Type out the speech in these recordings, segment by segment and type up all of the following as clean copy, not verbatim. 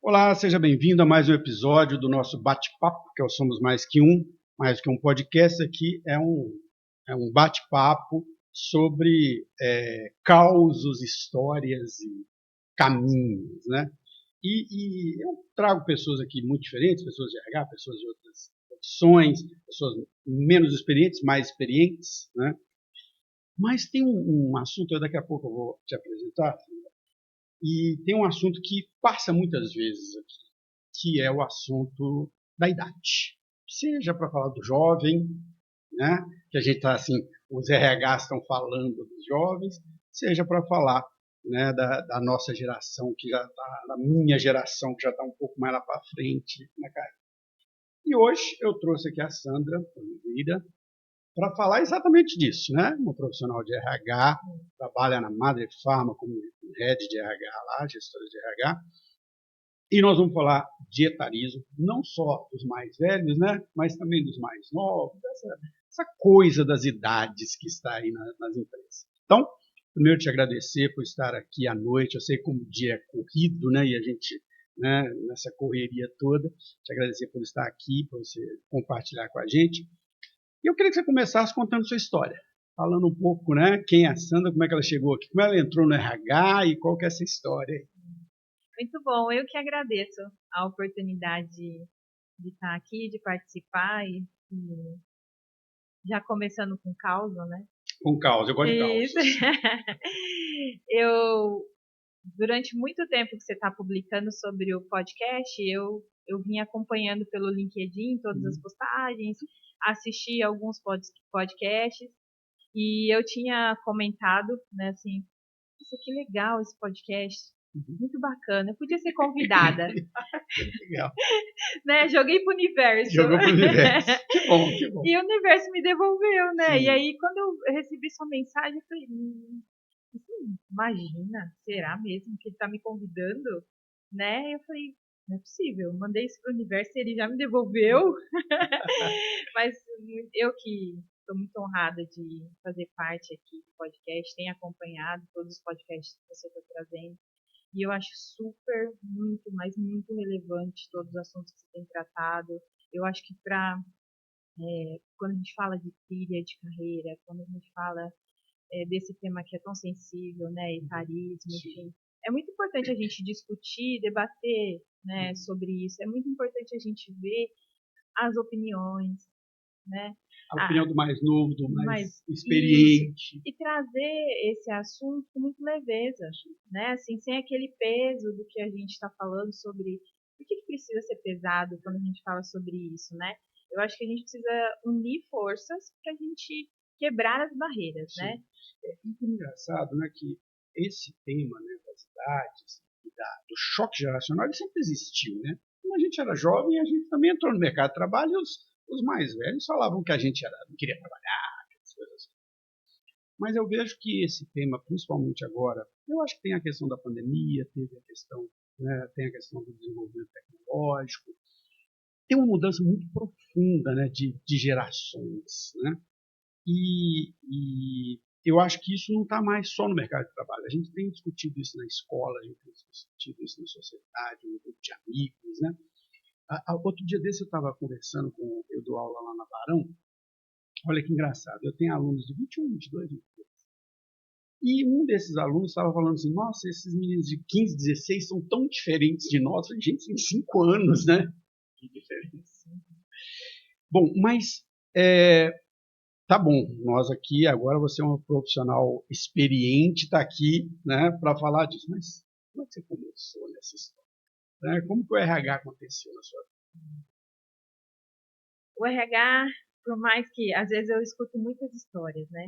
Olá, seja bem-vindo a mais um episódio do nosso bate-papo, que é o Somos Mais que um podcast. Aqui é um bate-papo sobre causos, histórias e caminhos, né? E eu trago pessoas aqui muito diferentes, pessoas de RH, pessoas de outras profissões, pessoas menos experientes, mais experientes, né? Mas tem um assunto, daqui a pouco eu vou te apresentar, e tem um assunto que passa muitas vezes aqui, que é o assunto da idade. Seja para falar do jovem, né, que a gente está assim, os RHs estão falando dos jovens, seja para falar, né, da nossa geração, que já está, da minha geração, que já está um pouco mais lá para frente, né, cara? E hoje eu trouxe aqui a Sandra Oliveira para falar exatamente disso, né? Uma profissional de RH, trabalha na Madre Pharma como head de RH lá, gestora de RH, e nós vamos falar de etarismo, não só dos mais velhos, né, mas também dos mais novos, essa coisa das idades que está aí nas empresas. Então, primeiro te agradecer por estar aqui à noite. Eu sei como o dia é corrido, né, e a gente, né, nessa correria toda, te agradecer por estar aqui, por você compartilhar com a gente. E eu queria que você começasse contando sua história, falando um pouco, né, quem é a Sandra, como é que ela chegou aqui, como ela entrou no RH e qual que é essa história aí. Muito bom, eu que agradeço a oportunidade de estar aqui, de participar e já começando com causa, né? Com causa, eu gosto de Isso. causas. Eu, durante muito tempo que você está publicando sobre o podcast, eu vim acompanhando pelo LinkedIn todas as postagens, assisti alguns podcasts e eu tinha comentado, né, assim, isso que legal esse podcast. Muito bacana. Eu podia ser convidada. Legal. Né? Joguei pro universo. Jogou pro universo. Que bom, que bom. E o universo me devolveu, né? Sim. E aí, quando eu recebi sua mensagem, eu falei, imagina, será mesmo que ele tá me convidando? Né? Eu falei, não é possível. Mandei isso pro universo e ele já me devolveu. Mas eu que estou muito honrada de fazer parte aqui do podcast, tenho acompanhado todos os podcasts que você está trazendo. E eu acho super, muito, mas muito relevante todos os assuntos que você tem tratado. Eu acho que quando a gente fala de trilha de carreira, quando a gente fala desse tema que é tão sensível, né, etarismo, enfim, é muito importante a gente discutir, debater, né, sobre isso. É muito importante a gente ver as opiniões, né? A opinião do mais novo, do Mas mais experiente. e trazer esse assunto com muito leveza, né? Assim, sem aquele peso do que a gente está falando sobre por que precisa ser pesado quando a gente fala sobre isso, né? Eu acho que a gente precisa unir forças para a gente quebrar as barreiras, Sim. né? É muito engraçado, né, que esse tema, né, das idades e do choque geracional, ele sempre existiu, né? Quando a gente era jovem, a gente também entrou no mercado de trabalho e os mais velhos falavam que a gente não queria trabalhar, aquelas coisas assim. Mas eu vejo que esse tema, principalmente agora, eu acho que tem a questão da pandemia, teve a questão, né, tem a questão do desenvolvimento tecnológico, tem uma mudança muito profunda, né, de gerações, né? E eu acho que isso não está mais só no mercado de trabalho. A gente tem discutido isso na escola, a gente tem discutido isso na sociedade, no grupo de amigos, né? Outro dia desse eu estava conversando eu dou aula lá na Barão. Olha que engraçado, eu tenho alunos de 21, 22, 23. E um desses alunos estava falando assim, nossa, esses meninos de 15, 16 são tão diferentes de nós. A gente tem 5 anos, né? Que diferença. Bom, mas tá bom, nós aqui, agora você é uma profissional experiente, está aqui, né, para falar disso. Mas como é que você começou nessa história? Né? Como que o RH aconteceu na sua vida? O RH, por mais que às vezes eu escuto muitas histórias, né?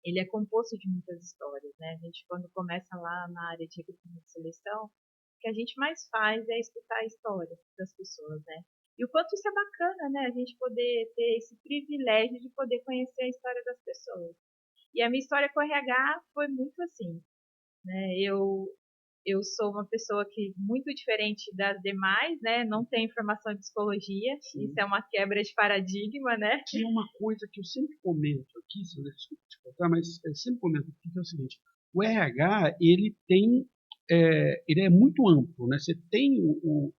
Ele é composto de muitas histórias, né? A gente, quando começa lá na área de recrutamento e seleção, o que a gente mais faz é escutar a história das pessoas, né? E o quanto isso é bacana, né? A gente poder ter esse privilégio de poder conhecer a história das pessoas. E a minha história com o RH foi muito assim, né? Eu sou uma pessoa que muito diferente das demais, né? Não tenho formação em psicologia. Sim. Isso é uma quebra de paradigma, né? Que é uma coisa que eu sempre comento aqui, se eu desculpa te contar, mas eu sempre comento aqui que é o seguinte: o RH ele tem ele é muito amplo, né? Você tem o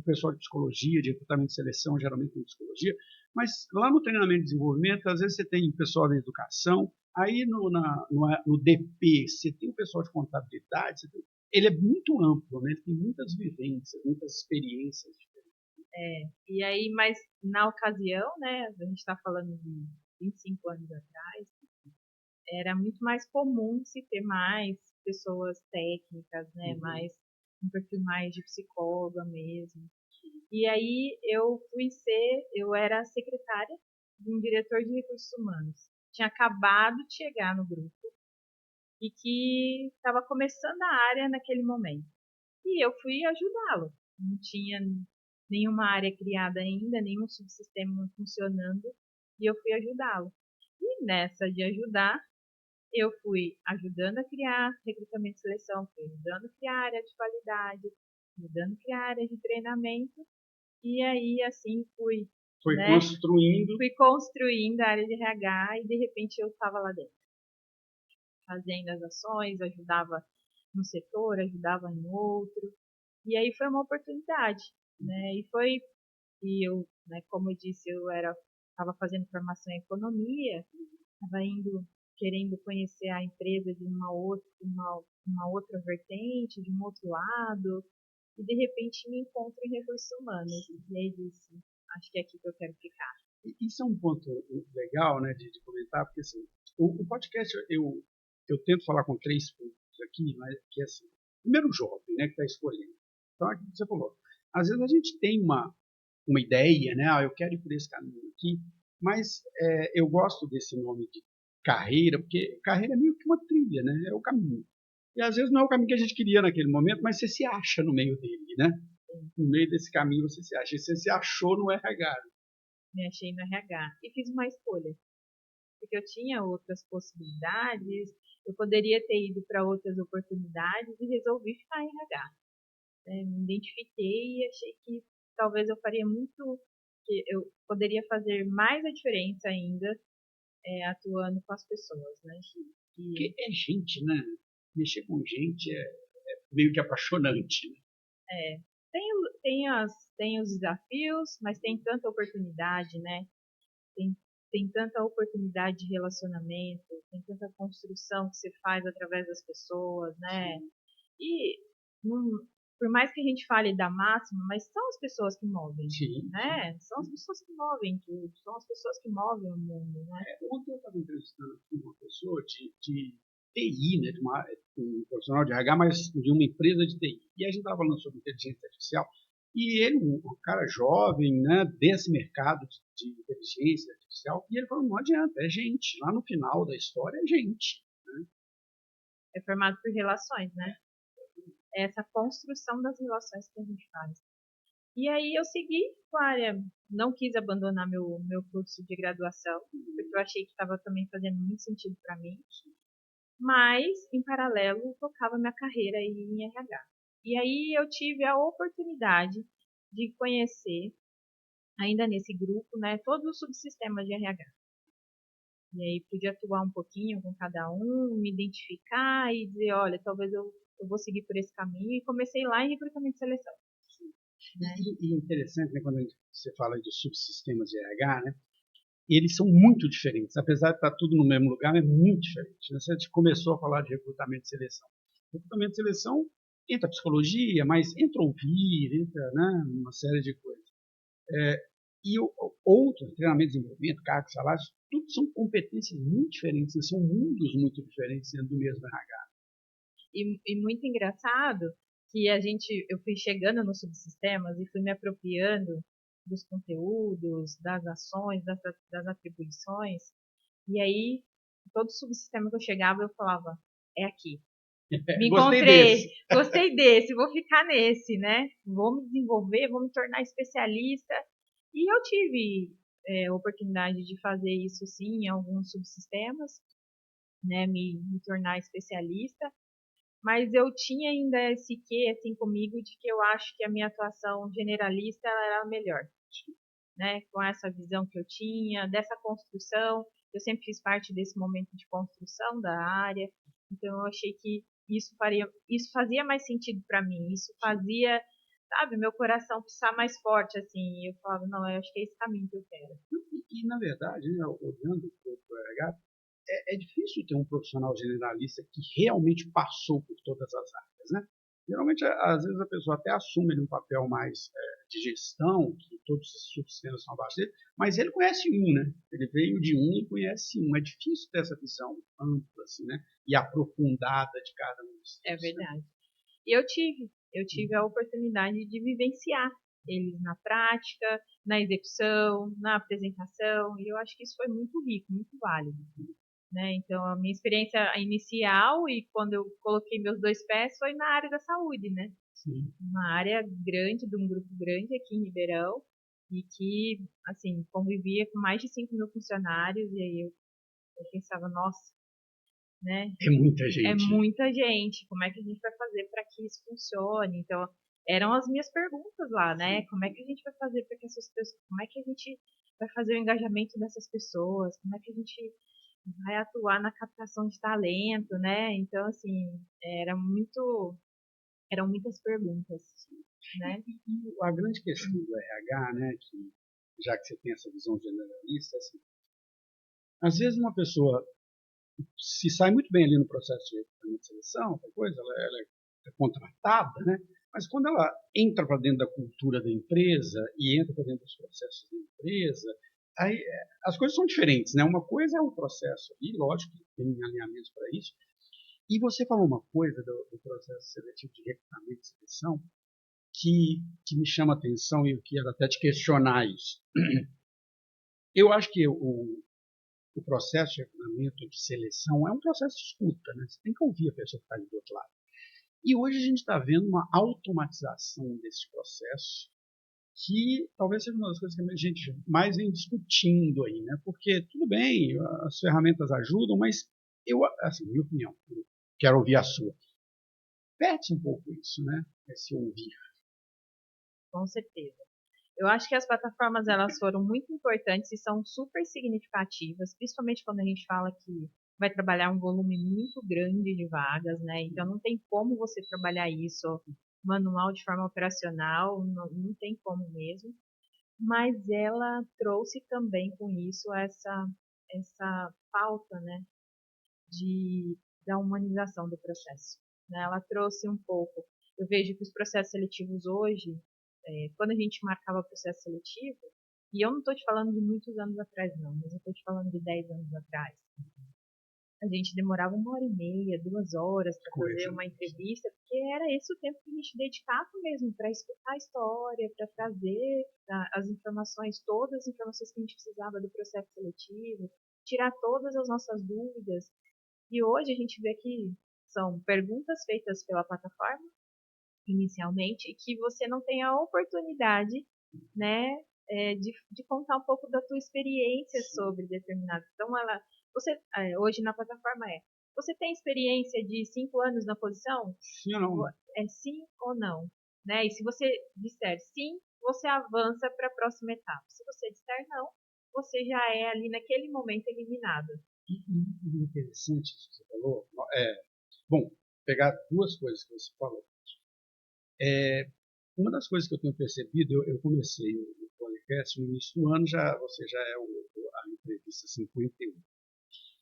pessoal de psicologia, de recrutamento e seleção, geralmente em psicologia, mas lá no treinamento e desenvolvimento, às vezes você tem pessoal da educação, aí no DP você tem o pessoal de contabilidade, ele é muito amplo, né? Ele tem muitas vivências, muitas experiências. E aí, mas na ocasião, né, a gente está falando de 25 anos atrás, era muito mais comum se ter mais pessoas técnicas, né, mais um perfil mais de psicóloga mesmo. E aí eu era secretária de um diretor de recursos humanos. Tinha acabado de chegar no grupo e que estava começando a área naquele momento. E eu fui ajudá-lo. Não tinha nenhuma área criada ainda, nenhum subsistema funcionando, e eu fui ajudá-lo. E nessa de ajudar, eu fui ajudando a criar recrutamento e seleção, fui ajudando a criar área de qualidade, ajudando a criar área de treinamento, e aí assim Foi né, construindo. fui construindo a área de RH e de repente eu estava lá dentro, fazendo as ações, ajudava num setor, ajudava em outro, e aí foi uma oportunidade, né? E eu, né, como eu disse, estava fazendo formação em economia, estava indo querendo conhecer a empresa de uma outra vertente, de um outro lado, e de repente me encontro em recursos humanos. E aí disse, acho que é aqui que eu quero ficar. Isso é um ponto legal, né, de comentar, porque assim, o podcast eu tento falar com 3 públicos aqui, mas que é assim, primeiro o jovem, né, que está escolhendo. Então, aqui que você falou, às vezes a gente tem uma ideia, né, eu quero ir por esse caminho aqui, mas eu gosto desse nome de carreira, porque carreira é meio que uma trilha, né, é o caminho. E às vezes não é o caminho que a gente queria naquele momento, mas você se acha no meio dele, né? No meio desse caminho você se acha. E você se achou no RH. Me achei no RH e fiz uma escolha, porque eu tinha outras possibilidades, eu poderia ter ido para outras oportunidades e resolvi ficar em RH. Me identifiquei e achei que talvez eu faria muito, que eu poderia fazer mais a diferença ainda atuando com as pessoas, né? Porque é gente, né? Mexer com gente é meio que apaixonante. Né? É, tem os desafios, mas tem tanta oportunidade, né? Tem, tem tanta oportunidade de relacionamento, tem tanta construção que você faz através das pessoas, né? Sim. E não, por mais que a gente fale da máxima, mas são as pessoas que movem, Sim, né? São as pessoas que movem tudo, são as pessoas que movem o mundo, né? Ontem eu estava entrevistando uma pessoa de TI, né, um profissional de RH, mas de uma empresa de TI. E a gente estava falando sobre inteligência artificial. E ele, um cara jovem, né, desse mercado de inteligência artificial, e ele falou, não adianta, é gente. Lá no final da história é gente. Né? É formado por relações, né? É essa construção das relações que a gente faz. E aí eu segui com a área, não quis abandonar meu curso de graduação, porque eu achei que estava também fazendo muito sentido para mim, mas em paralelo tocava minha carreira aí em RH. E aí eu tive a oportunidade de conhecer, ainda nesse grupo, né, todos os subsistemas de RH. E aí pude atuar um pouquinho com cada um, me identificar e dizer, olha, talvez eu vou seguir por esse caminho. E comecei lá em recrutamento e seleção. Né? E interessante, né, quando você fala de subsistemas de RH, né, eles são muito diferentes. Apesar de estar tudo no mesmo lugar, é muito diferente. Né? Você começou a falar de recrutamento e seleção. Recrutamento e seleção entra psicologia, mas entra ouvir, entra, né, uma série de coisas. E outros, treinamento e desenvolvimento, cargos, salários, tudo são competências muito diferentes, né? São mundos muito diferentes dentro do mesmo RH. E muito engraçado que eu fui chegando nos subsistemas e fui me apropriando dos conteúdos, das ações, das atribuições. E aí, todo subsistema que eu chegava, eu falava, é aqui. Me Gostei encontrei, desse. gostei desse, vou ficar nesse, né? Vou me desenvolver, vou me tornar especialista. E eu tive oportunidade de fazer isso sim em alguns subsistemas, né? Me tornar especialista. Mas eu tinha ainda esse quê, assim, comigo, de que eu acho que a minha atuação generalista ela era a melhor, né? Com essa visão que eu tinha, dessa construção, eu sempre fiz parte desse momento de construção da área, então eu achei que isso fazia mais sentido para mim, isso fazia, sabe, meu coração pulsar mais forte, assim, e eu falava, não, eu acho que é esse caminho que eu quero. Na verdade, né, olhando para o RH, é difícil ter um profissional generalista que realmente passou por todas as áreas, né? Geralmente, às vezes, a pessoa até assume um papel mais de gestão, que todos esses subsistemas são abaixo dele, mas ele conhece um, né? Ele veio de um e conhece um. É difícil ter essa visão ampla, assim, né? E aprofundada de cada um desses. É verdade. E eu tive a oportunidade de vivenciar eles na prática, na execução, na apresentação, e eu acho que isso foi muito rico, muito válido. Né? Então, a minha experiência inicial e quando eu coloquei meus 2 pés foi na área da saúde, né? Sim. Uma área grande, de um grupo grande aqui em Ribeirão, e que, assim, convivia com mais de 5.000 funcionários, e aí eu pensava, nossa, né? É muita É gente. muita gente, como é que a gente vai fazer para que isso funcione? Então, eram as minhas perguntas lá, né? Como é que a gente vai fazer para que essas pessoas, como é que a gente vai fazer o engajamento dessas pessoas? Como é que a gente vai atuar na captação de talento, né? Então, assim, eram muitas perguntas, né? E a grande questão do RH, né, que, já que você tem essa visão generalista, assim, às vezes uma pessoa se sai muito bem ali no processo de recrutamento de seleção, coisa, ela é contratada, né? Mas quando ela entra para dentro da cultura da empresa e entra para dentro dos processos da empresa, aí as coisas são diferentes, né? Uma coisa é o processo, e lógico que tem alinhamentos para isso. E você falou uma coisa do processo seletivo de recrutamento de seleção que me chama a atenção e eu quero até te questionar isso. Eu acho que o processo de recrutamento, de seleção, é um processo de escuta, né? Você tem que ouvir a pessoa que está ali do outro lado. E hoje a gente está vendo uma automatização desse processo, que talvez seja uma das coisas que a gente mais vem discutindo aí, né? Porque, tudo bem, as ferramentas ajudam, mas eu, assim, minha opinião, eu quero ouvir a sua. Perde um pouco isso, né? Esse ouvir. Com certeza. Eu acho que as plataformas elas foram muito importantes e são super significativas, principalmente quando a gente fala que vai trabalhar um volume muito grande de vagas, né? Então não tem como você trabalhar isso manual de forma operacional, não tem como mesmo. Mas ela trouxe também com isso essa pauta, né, da humanização do processo. Né? Ela trouxe um pouco. Eu vejo que os processos seletivos hoje, quando a gente marcava processo seletivo, e eu não estou te falando de muitos anos atrás, não, mas eu estou te falando de 10 anos atrás. A gente demorava 1h30, 2 horas para fazer uma entrevista, porque era esse o tempo que a gente dedicava mesmo para escutar a história, para trazer as informações, todas as informações que a gente precisava do processo seletivo, tirar todas as nossas dúvidas. E hoje a gente vê que são perguntas feitas pela plataforma, inicialmente, e que você não tem a oportunidade, né, de contar um pouco da tua experiência sobre determinado. Então, hoje na plataforma você tem experiência de 5 anos na posição? Sim ou não? É sim ou não? Né? E se você disser sim, você avança para a próxima etapa. Se você disser não, você já é ali naquele momento eliminado. E interessante isso que você falou. Bom, pegar duas coisas que você falou. Uma das coisas que eu tenho percebido, eu comecei o podcast no início do ano, você já é a entrevista 51.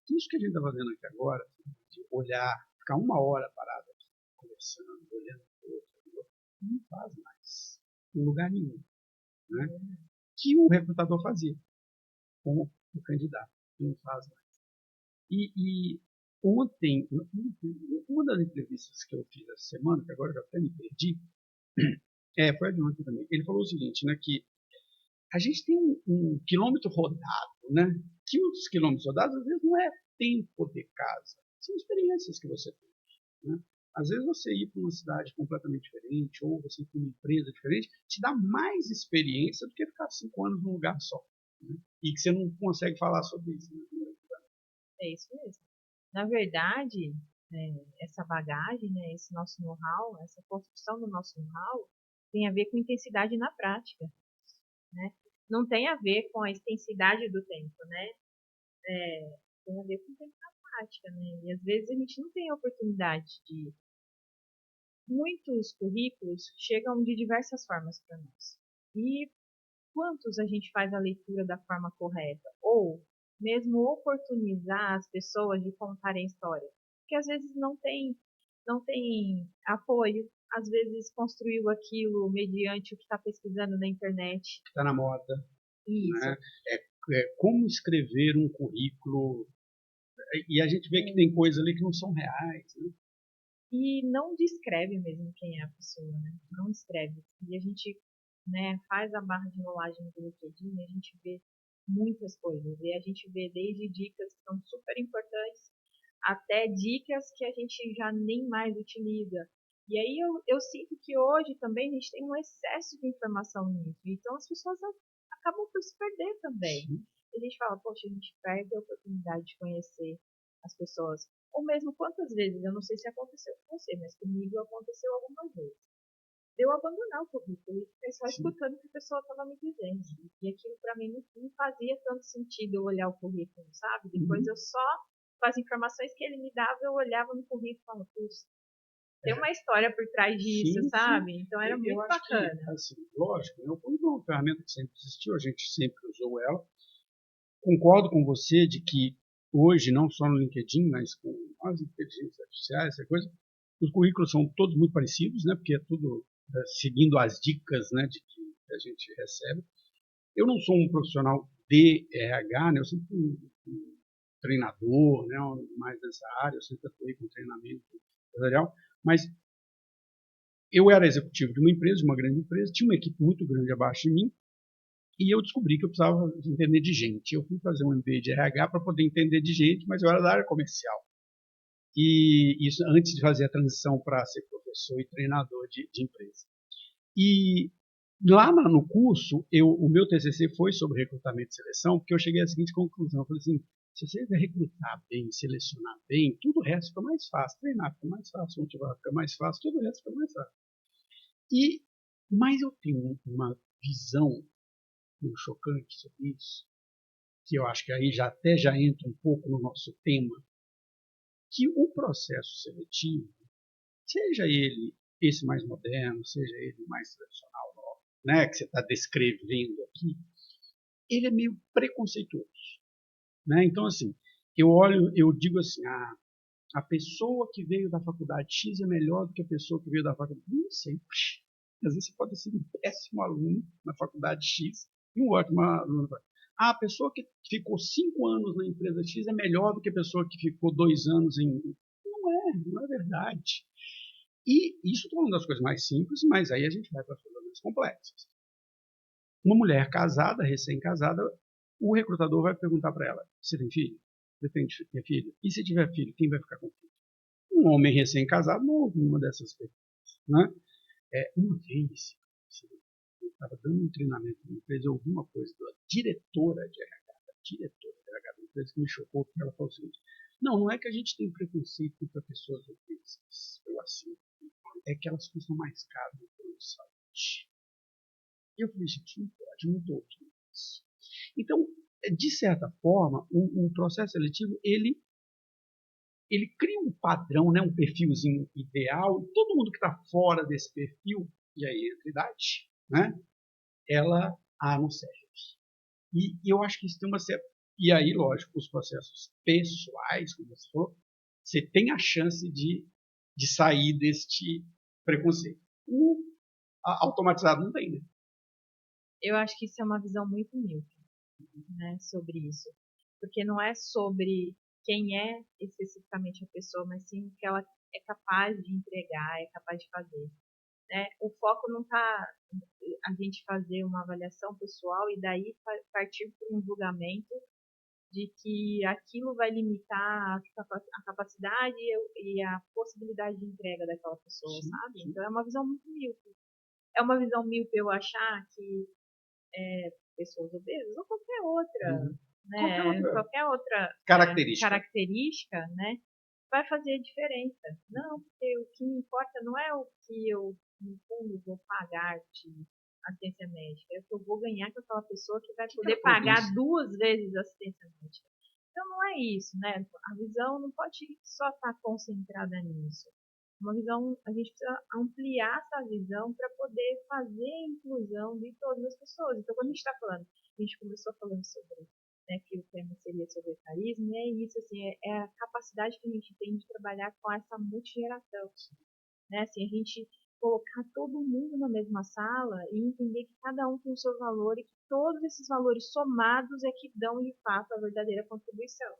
Isso que a gente está fazendo aqui agora, de olhar, ficar 1 hora parado aqui, conversando, olhando para o outro, não faz mais em lugar nenhum. Né? Que o recrutador fazia com o candidato, não faz mais. E ontem, uma das entrevistas que eu fiz essa semana, que agora eu já até me perdi, foi a de ontem também. Ele falou o seguinte, né, que a gente tem um quilômetro rodado, né? Que os quilômetros rodados às vezes não é tempo de casa, são experiências que você tem. Né? Às vezes você ir para uma cidade completamente diferente ou você ir para uma empresa diferente te dá mais experiência do que ficar 5 anos num lugar só. Né? E que você não consegue falar sobre isso. Né? É isso mesmo. Na verdade, essa bagagem, né, esse nosso know-how, essa construção do nosso know-how, tem a ver com intensidade na prática. Né? Não tem a ver com a extensidade do tempo, né? Tem a ver com o tempo na prática, né? E às vezes a gente não tem a oportunidade de. Muitos currículos chegam de diversas formas para nós. E quantos a gente faz a leitura da forma correta? Ou mesmo oportunizar as pessoas de contarem a história? Porque às vezes não tem apoio, às vezes construiu aquilo mediante o que está pesquisando na internet. Está na moda, Isso. né? Como escrever um currículo, e a gente vê que tem coisas ali que não são reais, né? E não descreve mesmo quem é a pessoa, né? Não escreve. E a gente, né, faz a barra de rolagem do LinkedIn e a gente vê muitas coisas. E a gente vê desde dicas que são super importantes até dicas que a gente já nem mais utiliza. E aí eu sinto que hoje também a gente tem um excesso de informação nisso. Então as pessoas acabam por se perder também. Sim. E a gente fala, poxa, a gente perde a oportunidade de conhecer as pessoas. Ou mesmo quantas vezes, eu não sei se aconteceu com você, mas comigo aconteceu algumas vezes. De eu abandonar o currículo e ficar só Sim. escutando o que a pessoa estava me dizendo. E aquilo para mim não fazia tanto sentido eu olhar o currículo, sabe? Depois eu só, com as informações que ele me dava, eu olhava no currículo e falava, puxa, tem uma história por trás disso, Sim, sim. sabe? Então era Eu muito acho que, bacana. assim, lógico, né, o currículo é uma ferramenta que sempre existiu, a gente sempre usou ela. Concordo com você de que hoje, não só no LinkedIn, mas com as inteligências artificiais, essa coisa, os currículos são todos muito parecidos, né? Porque é tudo seguindo as dicas, né, de que a gente recebe. Eu não sou um profissional de RH, né? Eu sempre fui um treinador, né? Mais nessa área, eu sempre atuei com treinamento empresarial, mas eu era executivo de uma empresa, de uma grande empresa, tinha uma equipe muito grande abaixo de mim, e eu descobri que eu precisava entender de gente. Eu fui fazer um MBA de RH para poder entender de gente, mas eu era da área comercial. E isso antes de fazer a transição para ser professor e treinador de empresa. E lá no curso, o meu TCC foi sobre recrutamento e seleção, porque eu cheguei à seguinte conclusão. Eu falei assim, se você recrutar bem, selecionar bem, tudo o resto fica mais fácil. Treinar fica mais fácil, motivar fica mais fácil, tudo o resto fica mais fácil. Mas eu tenho uma visão meio chocante sobre isso, que eu acho que aí já entra um pouco no nosso tema, que o processo seletivo, seja ele esse mais moderno, seja ele mais tradicional, né, que você está descrevendo aqui, ele é meio preconceituoso. Né? Então, assim, eu digo assim, a pessoa que veio da faculdade X é melhor do que a pessoa que veio da faculdade. Não sempre. Às vezes você pode ser um péssimo aluno na faculdade X e um ótimo aluno. A pessoa que ficou 5 anos na empresa X é melhor do que a pessoa que ficou 2 anos em. Não é verdade. E isso estou falando das coisas mais simples, mas aí a gente vai para as coisas mais complexas. Uma mulher casada, recém-casada, o recrutador vai perguntar para ela: você tem filho? Você tem filho? E se tiver filho, quem vai ficar com o filho? Um homem recém-casado não ouve uma dessas perguntas. Né? Uma vez, eu estava dando um treinamento numa empresa, eu ouvi uma coisa da diretora de RH, da empresa, que me chocou, porque ela falou o seguinte: não é que a gente tem preconceito contra pessoas obesas, ou assim, é que elas custam mais caro do que o saúde. E eu falei, gente, não pode, não estou aqui nisso. Então, de certa forma, o processo seletivo, ele cria um padrão, né, um perfilzinho ideal, e todo mundo que está fora desse perfil, e aí entra a idade, né, ela não serve. E eu acho que isso tem uma certa. E aí, lógico, os processos pessoais, como você falou, você tem a chance de sair deste preconceito. O automatizado não tem, né? Eu acho que isso é uma visão muito míope, né, sobre isso. Porque não é sobre quem é especificamente a pessoa, mas sim o que ela é capaz de entregar, é capaz de fazer. Né? O foco não está a gente fazer uma avaliação pessoal e daí partir para um julgamento de que aquilo vai limitar a capacidade e a possibilidade de entrega daquela pessoa, Sim, sabe? sim. Então é uma visão muito míope. É uma visão míope eu achar que pessoas obesas ou qualquer outra, Uhum. né, qualquer outra Característica. característica, né, vai fazer diferença. Não, porque o que me importa não é o que eu, no fundo, vou pagar de assistência médica, é o que eu vou ganhar com aquela pessoa que vai poder pagar 2 vezes a assistência médica. Então não é isso, né? A visão não pode só estar concentrada nisso. Uma visão, a gente precisa ampliar essa visão para poder fazer a inclusão de todas as pessoas. Então, quando a gente está falando, a gente começou falando sobre, né, que o tema seria sobre etarismo, e é isso, assim, é a capacidade que a gente tem de trabalhar com essa multigeração, né? Assim, a gente colocar todo mundo na mesma sala e entender que cada um tem o seu valor e que todos esses valores somados é que dão, de fato, a verdadeira contribuição,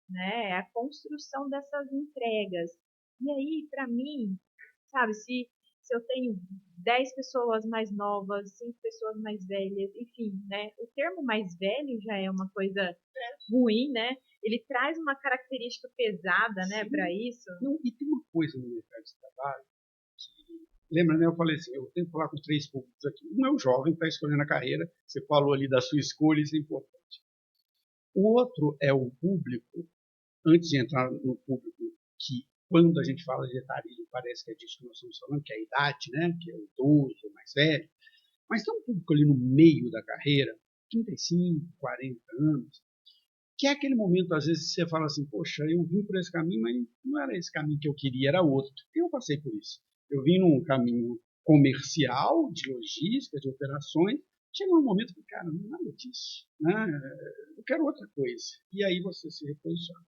né? É a construção dessas entregas. E aí, para mim, sabe, se eu tenho 10 pessoas mais novas, 5 pessoas mais velhas, enfim, né? O termo mais velho já é uma coisa ruim, né? Ele traz uma característica pesada, né, para isso. Não, e tem uma coisa no mercado de trabalho que, lembra, né? Eu falei assim, eu tenho que falar com 3 públicos aqui. Um é o jovem que está escolhendo a carreira, você falou ali da sua escolha, isso é importante. O outro é o público, antes de entrar no público, que quando a gente fala de etarismo, parece que é disso que nós estamos falando, que é a idade, né? Que é o idoso, o mais velho. Mas tem um público ali no meio da carreira, 35, 40 anos, que é aquele momento, às vezes, você fala assim, poxa, eu vim por esse caminho, mas não era esse caminho que eu queria, era outro. Eu passei por isso. Eu vim num caminho comercial, de logística, de operações, chegou um momento que, cara, não é nada disso, né? Eu quero outra coisa. E aí você se reposiciona.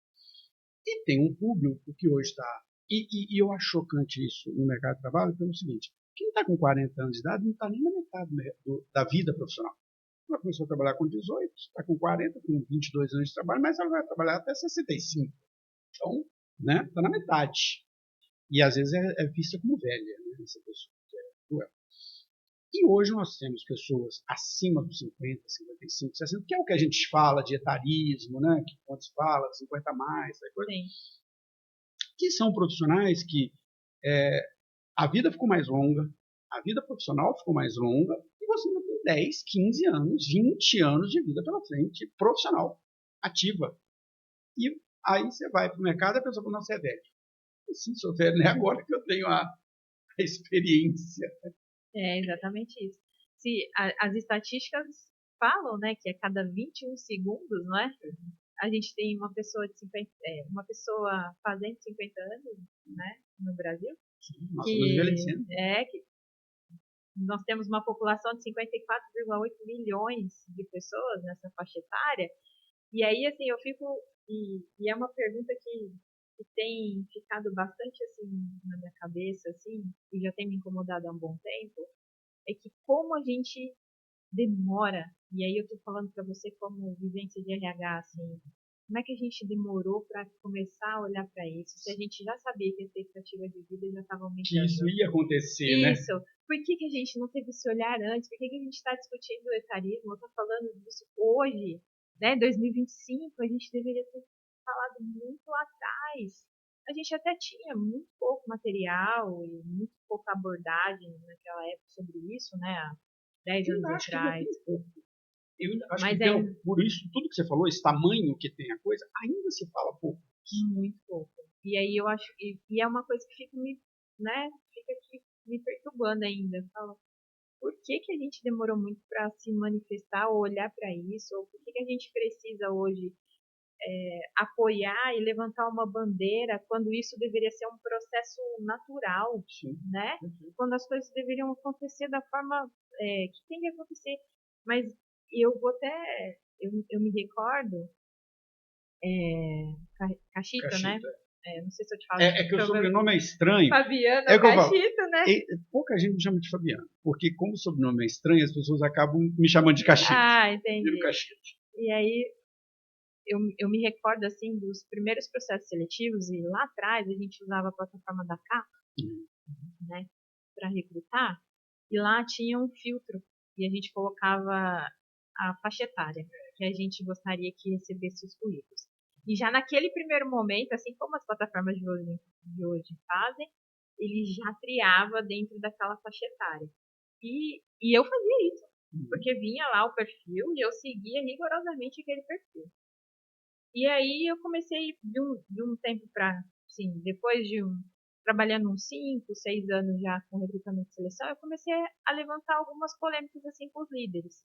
E tem um público que hoje está... E eu acho chocante isso no mercado de trabalho pelo seguinte, quem está com 40 anos de idade não está nem na metade da vida profissional. Ela começou a trabalhar com 18, está com 40, com 22 anos de trabalho, mas ela vai trabalhar até 65. Então, né, está na metade. E às vezes é vista como velha, né, essa pessoa que é cruel. E hoje nós temos pessoas acima dos 50, 55, 60, que é o que a gente fala de etarismo, né, que quando se fala 50 a mais, coisa, que são profissionais que a vida ficou mais longa, a vida profissional ficou mais longa, e você ainda tem 10, 15 anos, 20 anos de vida pela frente, profissional, ativa. E aí você vai para o mercado e a pessoa fala, não, você é velho. Sim, sou velho, né? Agora que eu tenho a experiência. É exatamente isso. As estatísticas falam, né, que a cada 21 segundos, não é? A gente tem uma pessoa de 50, uma pessoa fazendo 50 anos, né, no Brasil. Sim, nós estamos envelhecendo. Que nós temos uma população de 54,8 milhões de pessoas nessa faixa etária. E aí, assim, eu fico... E é uma pergunta que tem ficado bastante, assim, na minha cabeça, assim, e já tem me incomodado há um bom tempo, é que como a gente demora, e aí eu tô falando para você como vivência de RH, assim, como é que a gente demorou para começar a olhar para isso? Se a gente já sabia que a expectativa de vida já estava aumentando. Que isso ia acontecer, né? Isso. Por que a gente não teve esse olhar antes? Por que a gente está discutindo o etarismo? Eu estou falando disso hoje, né? 2025, a gente deveria ter falado muito lá atrás. A gente até tinha muito pouco material e muito pouca abordagem naquela época sobre isso, né? Há 10 anos atrás. Eu acho Mas que por isso, tudo que você falou, esse tamanho que tem a coisa, ainda se fala pouco. Muito pouco. E aí eu acho e é uma coisa que fica fica aqui me perturbando ainda. Eu falo, por que a gente demorou muito para se manifestar ou olhar para isso? Ou por que a gente precisa hoje apoiar e levantar uma bandeira quando isso deveria ser um processo natural, Sim. né? Quando as coisas deveriam acontecer da forma que tem que acontecer. Mas eu vou até eu me recordo Cachita, né? Não sei se eu te falo. É que o sobrenome é estranho. Fabiana Cachita, né? Pouca gente me chama de Fabiano, porque como o sobrenome é estranho, as pessoas acabam me chamando de Cachita. Ah, entendi. E aí eu me recordo assim dos primeiros processos seletivos e lá atrás a gente usava a plataforma da CAP, né, para recrutar, e lá tinha um filtro e a gente colocava a faixa etária que a gente gostaria que recebesse os currículos. E já naquele primeiro momento, assim como as plataformas de hoje fazem, ele já triava dentro daquela faixa etária. E eu fazia isso, porque vinha lá o perfil e eu seguia rigorosamente aquele perfil. E aí eu comecei de um tempo para, assim, depois de trabalhando uns 5, 6 anos já com recrutamento e seleção, eu comecei a levantar algumas polêmicas assim com os líderes.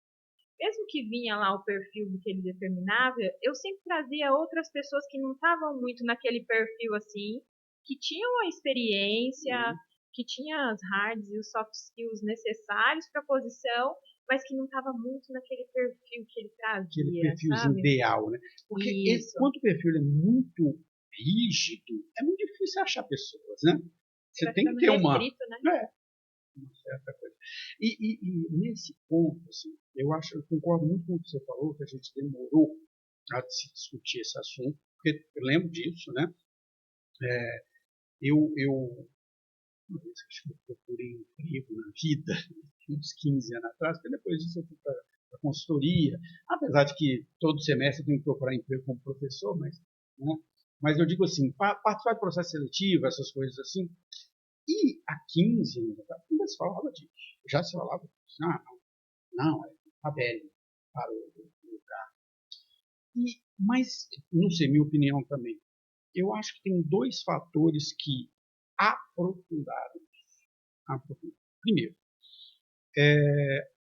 mesmo que vinha lá o perfil do que ele determinava, eu sempre trazia outras pessoas que não estavam muito naquele perfil assim, que tinham a experiência, que tinham as hard e os soft skills necessários para a posição, mas que não estava muito naquele perfil que ele Aquele trazia, perfilzinho sabe? ideal, né? Porque Isso, quando o perfil é muito rígido, é muito difícil achar pessoas, né? você Você vai tem que ficando ter restrito, né? uma certa coisa. E nesse ponto, assim, eu concordo muito com o que você falou, que a gente demorou a se discutir esse assunto, porque eu lembro disso, né? Eu uma vez que eu procurei um emprego na vida, uns 15 anos atrás, porque depois disso eu fui para a consultoria, apesar de que todo semestre eu tenho que procurar emprego como professor, né? Mas eu digo assim, participar de processo seletivo, essas coisas assim, e há 15 anos atrás, ainda se falava disso, já se falava disso, não, é tabela para o lugar. Mas, não sei, minha opinião também, eu acho que tem dois fatores que aprofundaram. Primeiro,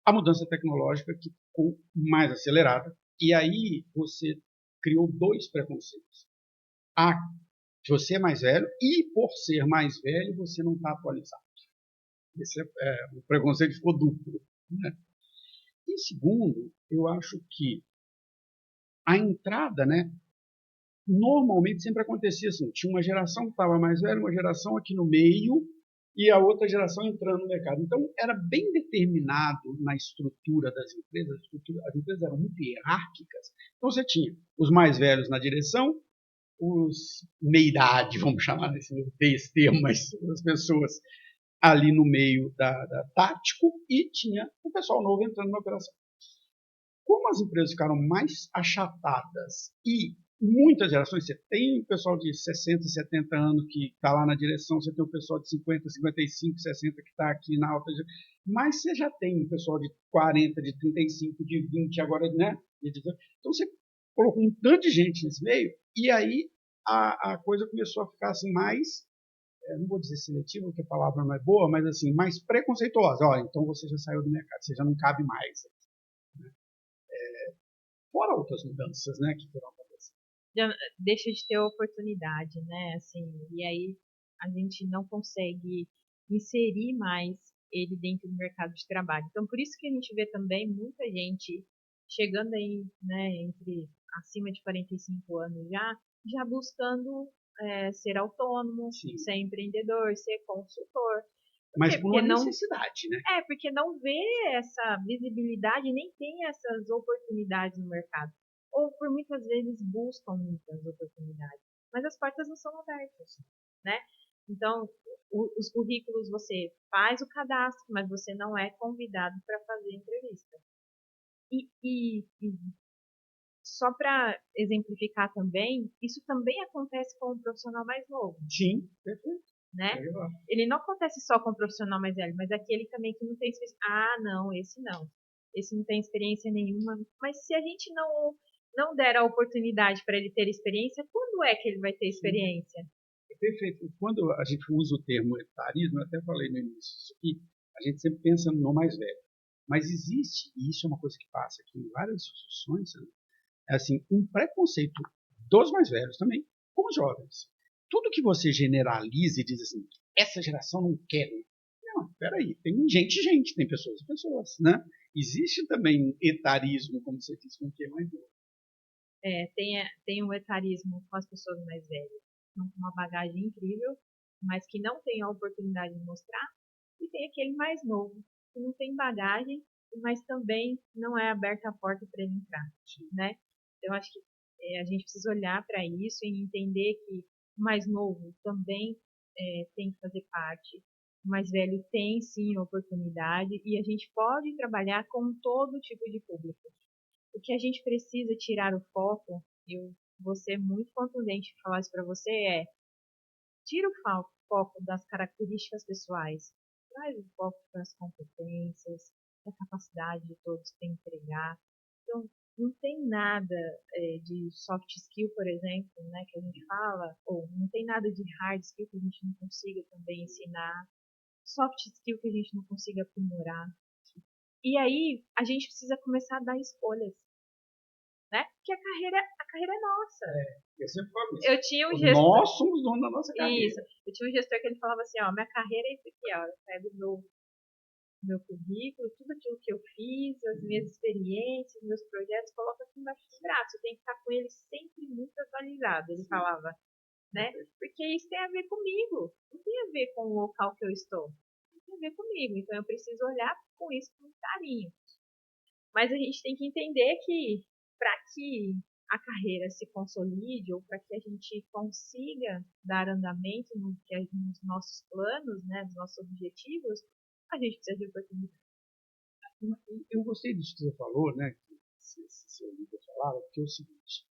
a mudança tecnológica que ficou mais acelerada, e aí você criou dois preconceitos. A, que você é mais velho, e por ser mais velho, você não está atualizado. O preconceito ficou duplo. Né? E segundo, eu acho que a entrada, né, normalmente sempre acontecia assim, tinha uma geração que estava mais velha, uma geração aqui no meio, e a outra geração entrando no mercado. Então, era bem determinado na estrutura das empresas, as empresas eram muito hierárquicas. Então, você tinha os mais velhos na direção, os meia-idade, vamos chamar desse termo, mas as pessoas ali no meio da tático, e tinha o pessoal novo entrando na operação. Como as empresas ficaram mais achatadas e muitas gerações, você tem o pessoal de 60, 70 anos que está lá na direção, você tem o pessoal de 50, 55, 60 que está aqui na alta, mas você já tem o pessoal de 40, de 35, de 20, agora, né? Então você colocou um tanto de gente nesse meio, e aí a coisa começou a ficar assim mais, não vou dizer seletiva, porque a palavra não é boa, mas assim, mais preconceituosa. Olha, então você já saiu do mercado, você já não cabe mais. Fora outras mudanças, né, que foram acontecendo. já deixa de ter oportunidade, né? Assim, e aí a gente não consegue inserir mais ele dentro do mercado de trabalho. Então, por isso que a gente vê também muita gente chegando aí, né, entre acima de 45 anos já buscando ser autônomo, Sim. ser empreendedor, ser consultor. Por Mas quê? por Porque uma não necessidade, né? porque não vê essa visibilidade, nem tem essas oportunidades no mercado. Ou por muitas vezes buscam muitas oportunidades, mas as portas não são abertas, né? Então, os currículos você faz o cadastro, mas você não é convidado para fazer entrevista. E só para exemplificar também, isso também acontece com um profissional mais novo. Sim, perfeito. Né? Ele não acontece só com o profissional mais velho, mas aquele também que não tem experiência. Ah, não, esse não. Esse não tem experiência nenhuma. Mas se a gente não der a oportunidade para ele ter experiência, quando é que ele vai ter experiência? Perfeito. Quando a gente usa o termo etarismo, eu até falei no início, isso aqui, a gente sempre pensa no mais velho. Mas existe, e isso é uma coisa que passa aqui em várias instituições, é assim, um preconceito dos mais velhos também, com os jovens. Tudo que você generaliza e diz assim, essa geração não quer. Não, peraí, tem gente, tem pessoas e pessoas, né? Existe também etarismo, como você disse, com o que é mais novo. Tem um etarismo com as pessoas mais velhas, com uma bagagem incrível, mas que não tem a oportunidade de mostrar, e tem aquele mais novo, que não tem bagagem, mas também não é aberta a porta para ele entrar, né? Então, acho que a gente precisa olhar para isso e entender que o mais novo também tem que fazer parte, o mais velho tem sim oportunidade, e a gente pode trabalhar com todo tipo de público. O que a gente precisa tirar o foco, eu vou ser muito contundente em falar isso para você, tira o foco das características pessoais, traz o foco das competências, da capacidade de todos para entregar. Então, não tem nada de soft skill, por exemplo, né, que a gente fala, ou não tem nada de hard skill que a gente não consiga também ensinar, soft skill que a gente não consiga aprimorar. E aí a gente precisa começar a dar escolhas, né? Porque a carreira é nossa. Eu sempre falo Eu isso. tinha um gestor. Nós somos donos da nossa carreira. Isso. Eu tinha um gestor que ele falava assim, ó, minha carreira é isso aqui, ó. Eu pego meu currículo, tudo aquilo que eu fiz, as minhas experiências, meus projetos, coloco aqui embaixo do braço. Eu tenho que estar com ele sempre muito atualizado, ele falava, né? Porque isso tem a ver comigo, não tem a ver com o local que eu estou, tem a ver comigo. Então eu preciso olhar com isso com carinho. Mas a gente tem que entender que para que a carreira se consolide ou para que a gente consiga dar andamento nos nossos planos, né, nos nossos objetivos, a gente precisa de oportunidade. Eu gostei disso que você falou, né? Que seu livro falava, porque é o seguinte: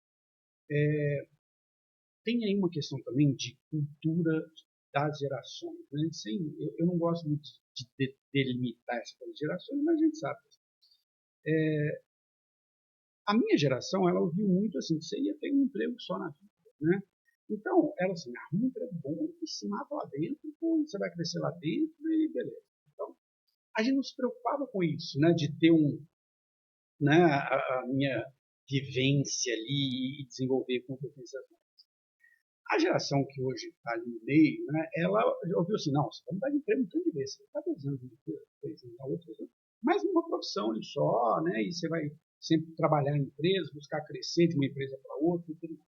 tem aí uma questão também de cultura das gerações. Né? Eu não gosto muito de delimitar essa coisa de gerações, mas a gente sabe. A minha geração, ela ouviu muito assim, que você ia ter um emprego só na vida, né? Então, era assim, arruma um emprego bom e se mata lá dentro, você vai crescer lá dentro e beleza. Então, a gente não se preocupava com isso, né? De ter né, a minha vivência ali e desenvolver competências. A geração que hoje está ali no meio, né, ela ouviu assim, não, você vai mudar de emprego um tanto de vezes, você está 2 anos de emprego, 3 anos, outros anos, mas numa profissão ali só, né, e você vai sempre trabalhar em empresas, buscar crescer de uma empresa para outra e tudo mais.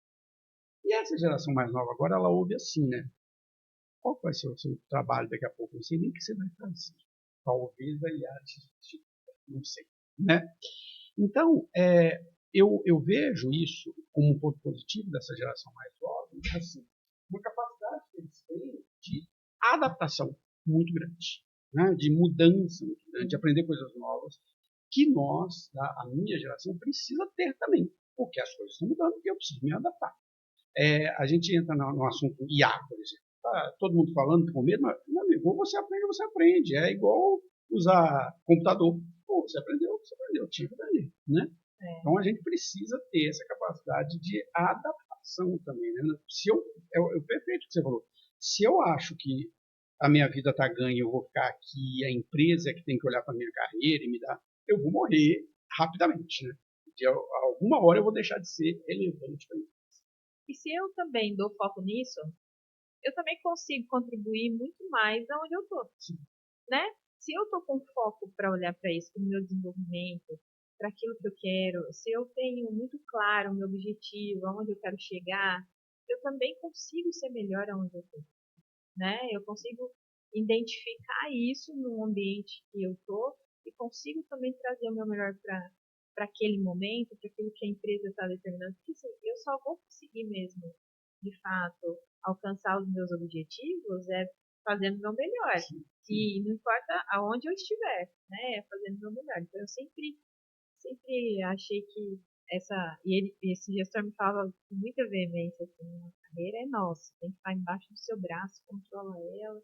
E essa geração mais nova agora, ela ouve assim, né, qual vai ser o seu trabalho daqui a pouco? Não sei nem o que você vai fazer. Talvez vai não sei, né? Então, eu vejo isso como um ponto positivo dessa geração mais jovem, assim, uma capacidade que eles têm de adaptação muito grande, né? De mudança muito grande, de aprender coisas novas, que nós, a minha geração, precisa ter também, porque as coisas estão mudando e eu preciso me adaptar. A gente entra no assunto IA, por exemplo. Tá todo mundo falando com medo, mas, meu amigo, ou você aprende. É igual usar computador. Pô, você aprendeu, tive dali, né? Então a gente precisa ter essa capacidade de adaptação também, né? Se é o perfeito que você falou. Se eu acho que a minha vida está ganha, eu vou ficar aqui, a empresa é que tem que olhar para a minha carreira e me dar, eu vou morrer rapidamente, né? De alguma hora eu vou deixar de ser relevante para mim. E se eu também dou foco nisso, eu também consigo contribuir muito mais aonde eu estou, né? Se eu estou com foco para olhar para isso, para o meu desenvolvimento, para aquilo que eu quero, se eu tenho muito claro o meu objetivo, aonde eu quero chegar, eu também consigo ser melhor aonde eu estou, né? Eu consigo identificar isso no ambiente que eu estou e consigo também trazer o meu melhor para aquele momento, para aquilo que a empresa está determinando. Porque assim, eu só vou conseguir mesmo, de fato, alcançar os meus objetivos fazendo o meu melhor. E não importa aonde eu estiver, né? Fazendo o meu melhor. Então eu sempre achei que esse gestor me falava com muita veemência assim, a carreira é nossa, tem que estar embaixo do seu braço, controla ela,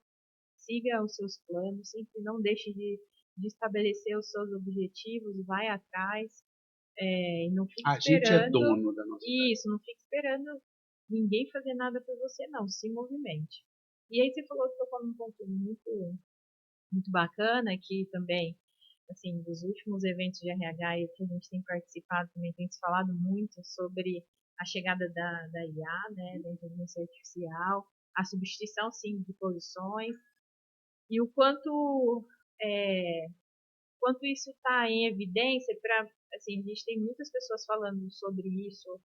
siga os seus planos, sempre não deixe de estabelecer os seus objetivos, vai atrás, e não fique A gente é esperando dono da nossa vida. isso, não fique esperando ninguém fazer nada por você, não, se movimente. E aí você tocou num ponto muito bacana, que também assim, dos últimos eventos de RH e que a gente tem participado também tem se falado muito sobre a chegada da IA, né, da inteligência artificial, a substituição, sim, de posições e o quanto isso está em evidência para, assim, a gente tem muitas pessoas falando sobre isso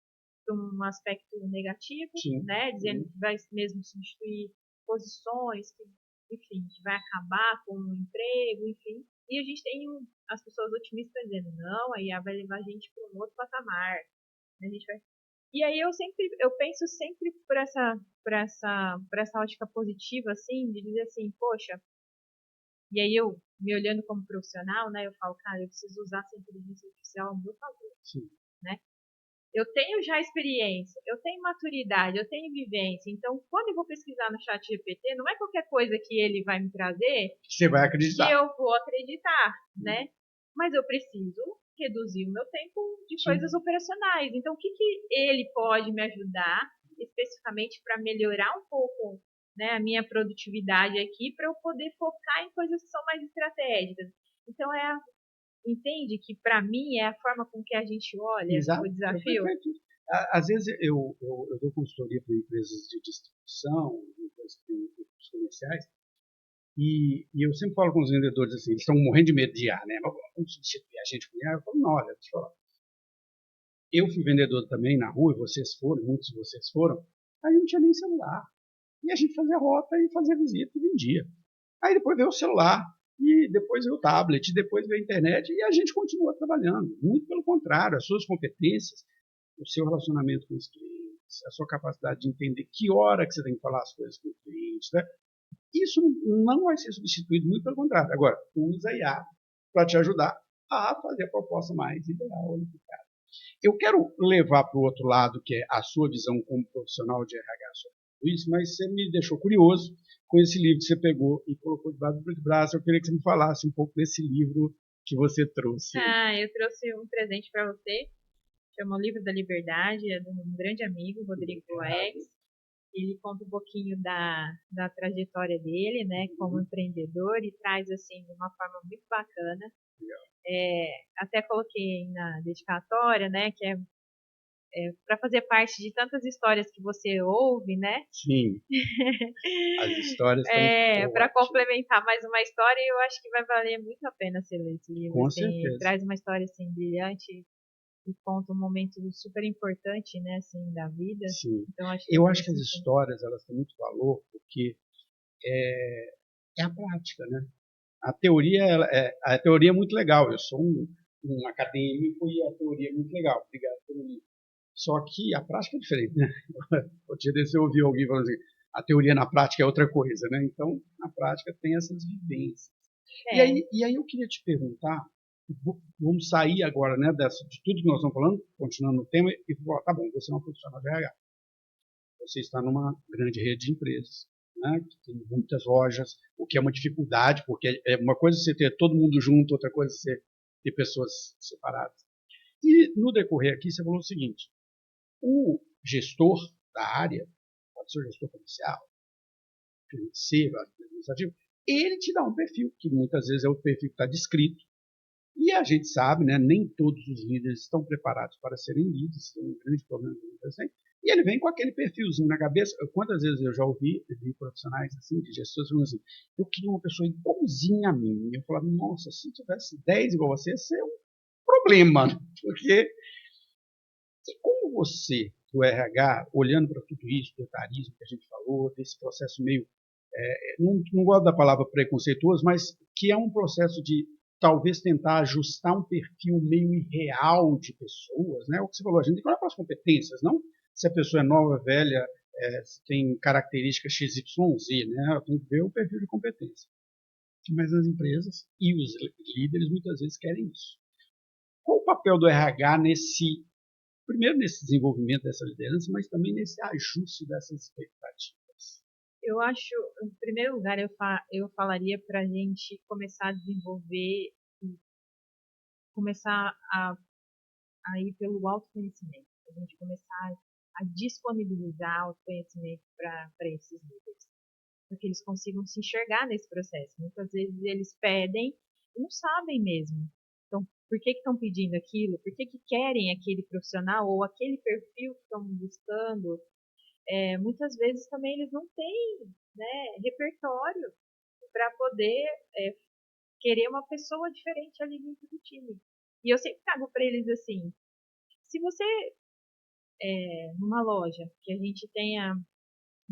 de um aspecto negativo, Sim. né, dizendo que vai mesmo substituir posições, que, enfim, que vai acabar com o emprego, enfim. E a gente tem as pessoas otimistas dizendo, não, a IA vai levar a gente para um outro patamar. A gente vai... E aí eu penso sempre por essa ótica positiva, assim, de dizer assim, poxa, e aí eu, me olhando como profissional, né, eu falo, cara, eu preciso usar essa inteligência artificial ao meu favor, Sim. né? Eu tenho já experiência, eu tenho maturidade, eu tenho vivência. Então, quando eu vou pesquisar no chat GPT, não é qualquer coisa que ele vai me trazer Você vai que acreditar. eu vou acreditar, né? Mas eu preciso reduzir o meu tempo de coisas operacionais. Então, o que ele pode me ajudar especificamente para melhorar um pouco, né, a minha produtividade aqui, para eu poder focar em coisas que são mais estratégicas. Então, entende que para mim é a forma com que a gente olha Exato. o desafio? Perfeito. Às vezes eu dou consultoria para empresas de distribuição, empresas que têm equipes comerciais, e eu sempre falo com os vendedores assim, eles estão morrendo de medo de IA, né? Vamos substituir a gente com IA? Eu falo, não, olha, deixa eu falar. Eu fui vendedor também na rua, e vocês foram, muitos de vocês foram, aí não tinha nem celular. E a gente fazia rota e fazia visita e vendia. Aí depois veio o celular, e depois veio o tablet, e depois veio a internet, e a gente continua trabalhando. Muito pelo contrário, as suas competências, o seu relacionamento com os clientes, a sua capacidade de entender que hora que você tem que falar as coisas com o cliente, né? Isso não vai ser substituído, muito pelo contrário. Agora, usa a IA para te ajudar a fazer a proposta mais ideal, unificada. Eu quero levar para o outro lado, que é a sua visão como profissional de RH sobre tudo isso, mas você me deixou curioso com esse livro que você pegou e colocou debaixo do braço. Eu queria que você me falasse um pouco desse livro que você trouxe. Eu trouxe um presente para você. Chama O Livro da Liberdade, é de um grande amigo, Rodrigo Boex. Ele conta um pouquinho da trajetória dele, né, como empreendedor, e traz assim de uma forma muito bacana. Até coloquei na dedicatória, né, que é para fazer parte de tantas histórias que você ouve, né? Sim. As histórias estão Para ótimas. complementar mais uma história, eu acho que vai valer muito a pena você ler esse livro. Com Assim, certeza. traz uma história assim brilhante e conta um momento super importante, né, assim, da vida. Sim. Então Eu acho que as histórias elas têm muito valor porque é a prática, né? A teoria é muito legal. Eu sou um acadêmico e a teoria é muito legal. Obrigado pelo livro. Só que a prática é diferente, né? Outro dia desse eu ouvi alguém falando assim, a teoria na prática é outra coisa, né? Então, na prática tem essas vivências. E aí eu queria te perguntar, vamos sair agora, né, de tudo que nós estamos falando, continuando no tema, e falar, tá bom, você é uma profissional de RH. Você está numa grande rede de empresas, né, que tem muitas lojas, o que é uma dificuldade, porque é uma coisa você ter todo mundo junto, outra coisa você ter pessoas separadas. E no decorrer aqui você falou o seguinte, o gestor da área, pode ser o gestor comercial, financeiro, administrativo, ele te dá um perfil, que muitas vezes é o perfil que está descrito, e a gente sabe, né, nem todos os líderes estão preparados para serem líderes, é um grande problema que muita gente. E ele vem com aquele perfilzinho na cabeça. Quantas vezes eu já ouvi de profissionais assim, de gestores, falando assim, eu queria uma pessoa igualzinha a mim. Eu falava, nossa, se tivesse 10 igual a você, ia ser um problema. Porque, e como você, do RH, olhando para tudo isso, do etarismo que a gente falou, desse processo meio, não gosto da palavra preconceituoso, mas que é um processo de talvez tentar ajustar um perfil meio irreal de pessoas, né? O que você falou, a gente tem que olhar para as competências, não se a pessoa é nova, velha, se tem características XYZ, né? Tem que ver o perfil de competência. Mas as empresas e os líderes muitas vezes querem isso. Qual o papel do RH primeiro nesse desenvolvimento dessa liderança, mas também nesse ajuste dessas expectativas? Eu acho, em primeiro lugar, eu falaria para a gente começar a desenvolver e começar a ir pelo autoconhecimento. A gente começar a disponibilizar autoconhecimento para esses líderes. Para que eles consigam se enxergar nesse processo. Muitas vezes eles pedem e não sabem mesmo. Então, por que estão pedindo aquilo? Por que querem aquele profissional ou aquele perfil que estão buscando? Muitas vezes também eles não têm, né, repertório para poder querer uma pessoa diferente ali dentro do time. E eu sempre trago para eles assim, se você, numa loja, que a gente tenha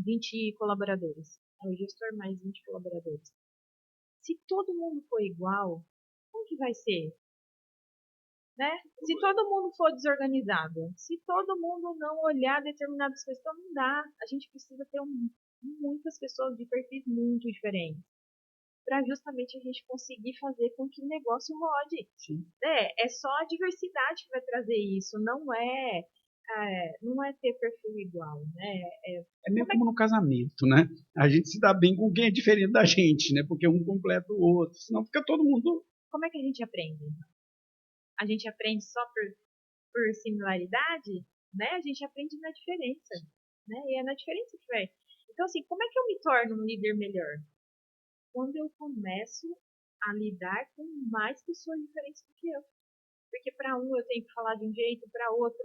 20 colaboradores, é o gestor mais 20 colaboradores, se todo mundo for igual, como que vai ser? Né? Se todo mundo for desorganizado, se todo mundo não olhar determinadas questões, não dá. A gente precisa ter muitas pessoas de perfis muito diferentes para justamente a gente conseguir fazer com que o negócio rode. Sim. É só a diversidade que vai trazer isso, não é ter perfil igual, né? É meio como no casamento, né? A gente se dá bem com quem é diferente da gente, né? Porque um completa o outro, senão fica todo mundo... Como é que a gente aprende? A gente aprende só por similaridade, né? A gente aprende na diferença, né? E é na diferença que vai. Então, assim, como é que eu me torno um líder melhor? Quando eu começo a lidar com mais pessoas diferentes do que eu. Porque para um eu tenho que falar de um jeito, para outro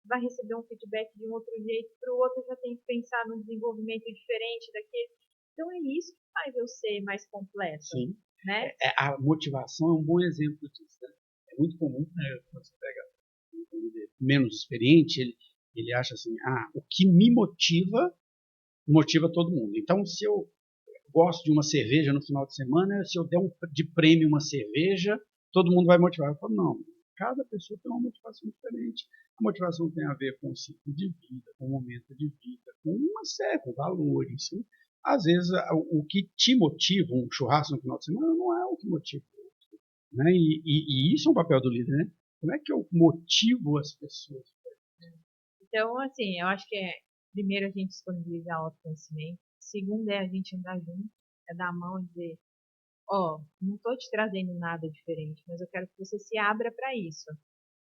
vai receber um feedback de um outro jeito, para o outro eu já tenho que pensar num desenvolvimento diferente daquele. Então é isso que faz eu ser mais completa. Sim. Né? A motivação é um bom exemplo disso. Né? É muito comum, né, quando você pega um líder menos experiente, ele acha assim, o que me motiva todo mundo. Então, se eu gosto de uma cerveja no final de semana, se eu der de prêmio uma cerveja, todo mundo vai motivar. Eu falo, não, cada pessoa tem uma motivação diferente. A motivação tem a ver com o ciclo de vida, com o momento de vida, com uma série de valores. Às vezes, o que te motiva, um churrasco no final de semana, não é o que motiva o outro. Né? E isso é um papel do líder, né? Como é que eu motivo as pessoas? Então, assim, eu acho que primeiro a gente disponibilizar o autoconhecimento, segundo é a gente andar junto, é dar a mão e dizer, não estou te trazendo nada diferente, mas eu quero que você se abra para isso.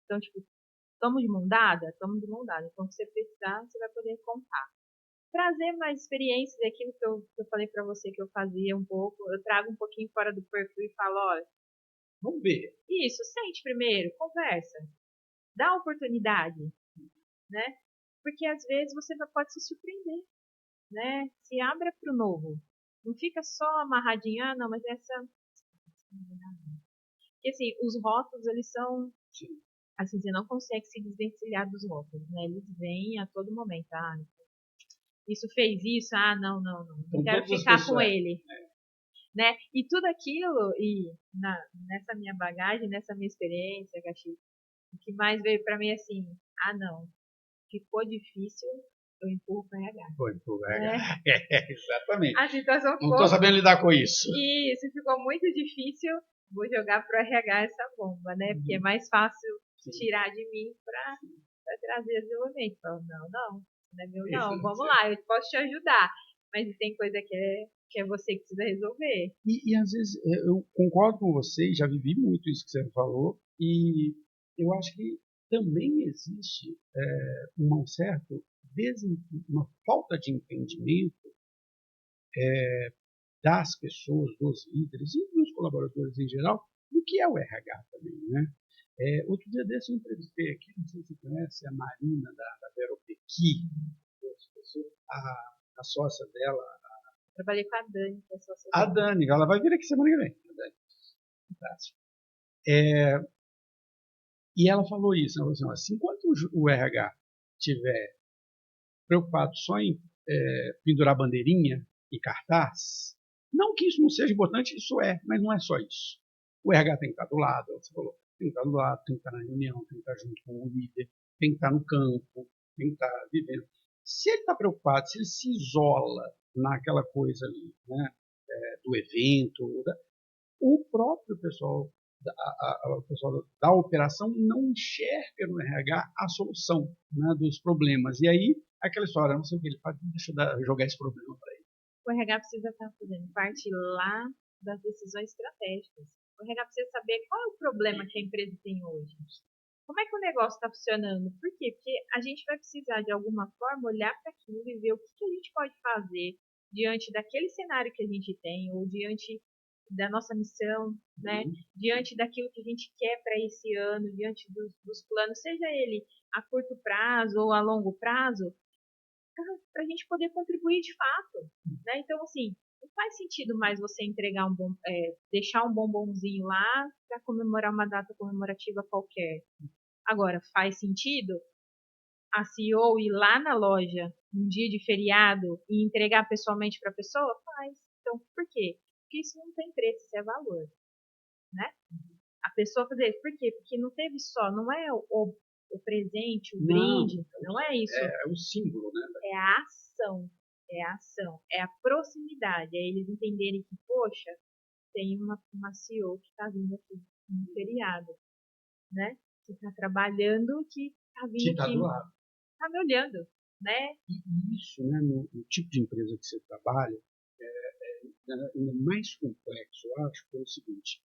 Então, tipo, estamos de mão dada? Estamos de mão dada. Então, se você precisar, você vai poder contar. Trazer mais experiências, aquilo que eu falei para você que eu fazia um pouco, eu trago um pouquinho fora do perfil e falo, olha, vamos ver. Isso, sente primeiro, conversa, dá oportunidade, né? Porque às vezes você pode se surpreender, né? Se abra para o novo. Não fica só amarradinho, não, mas essa. Porque assim, os rótulos, eles são. Assim, você não consegue se desvencilhar dos rótulos, né? Eles vêm a todo momento. Isso fez isso, não. Não quero ficar com ele. Né? E tudo aquilo, nessa minha bagagem, nessa minha experiência, Gachi, o que mais veio para mim assim, não, ficou difícil, eu empurro para RH. Empurro para RH. Exatamente. A situação ficou... Não estou sabendo lidar com isso. Isso, ficou muito difícil, vou jogar para o RH essa bomba, né? Porque é mais fácil tirar de mim para trazer desenvolvimento. Falo, não é meu não, vamos lá, eu posso te ajudar, mas tem coisa que é você que precisa resolver. E às vezes eu concordo com você, já vivi muito isso que você falou, e eu acho que também existe uma falta de entendimento das pessoas, dos líderes e dos colaboradores em geral, do que é o RH também, né? Outro dia desse eu entrevistei aqui, não sei se você conhece, a Marina da Veropequi, a sócia dela. Trabalhei com a Dani, que é sócia dela. A Dani, ela vai vir aqui semana que vem. E ela falou isso, ela falou assim, enquanto o RH estiver preocupado só em pendurar bandeirinha e cartaz, não que isso não seja importante, isso mas não é só isso. O RH tem que estar do lado, você falou, tem que estar do lado, tem que estar na reunião, tem que estar junto com o líder, tem que estar no campo, tem que estar vivendo. Se ele está preocupado, se ele se isola naquela coisa ali, né, do evento, o próprio pessoal o pessoal da operação não enxerga no RH a solução, né, dos problemas. E aí, aquela história, não sei o que ele faz, deixa eu jogar esse problema para ele. O RH precisa estar fazendo parte lá das decisões estratégicas. O RH precisa saber qual é o problema que a empresa tem hoje. Como é que o negócio está funcionando? Por quê? Porque a gente vai precisar, de alguma forma, olhar para aquilo e ver o que a gente pode fazer diante daquele cenário que a gente tem, ou diante da nossa missão, né? Diante daquilo que a gente quer para esse ano, diante dos planos, seja ele a curto prazo ou a longo prazo, para a gente poder contribuir de fato, né? Então, assim, não faz sentido mais você entregar deixar um bombonzinho lá para comemorar uma data comemorativa qualquer. Agora, faz sentido a CEO ir lá na loja num dia de feriado e entregar pessoalmente para a pessoa? Faz. Então, por quê? Porque isso não tem preço, isso é valor, né? A pessoa fazer isso. Por quê? Porque não teve só, não é o presente, o brinde, não é isso. É o símbolo, né? É a ação. É a ação. É a proximidade. É eles entenderem que, poxa, tem uma CEO que está vindo aqui no feriado, né? Que está trabalhando, que está vindo que aqui. Do lado. Está me olhando, né? E isso, né, no tipo de empresa que você trabalha, ainda mais complexo, eu acho, pelo seguinte.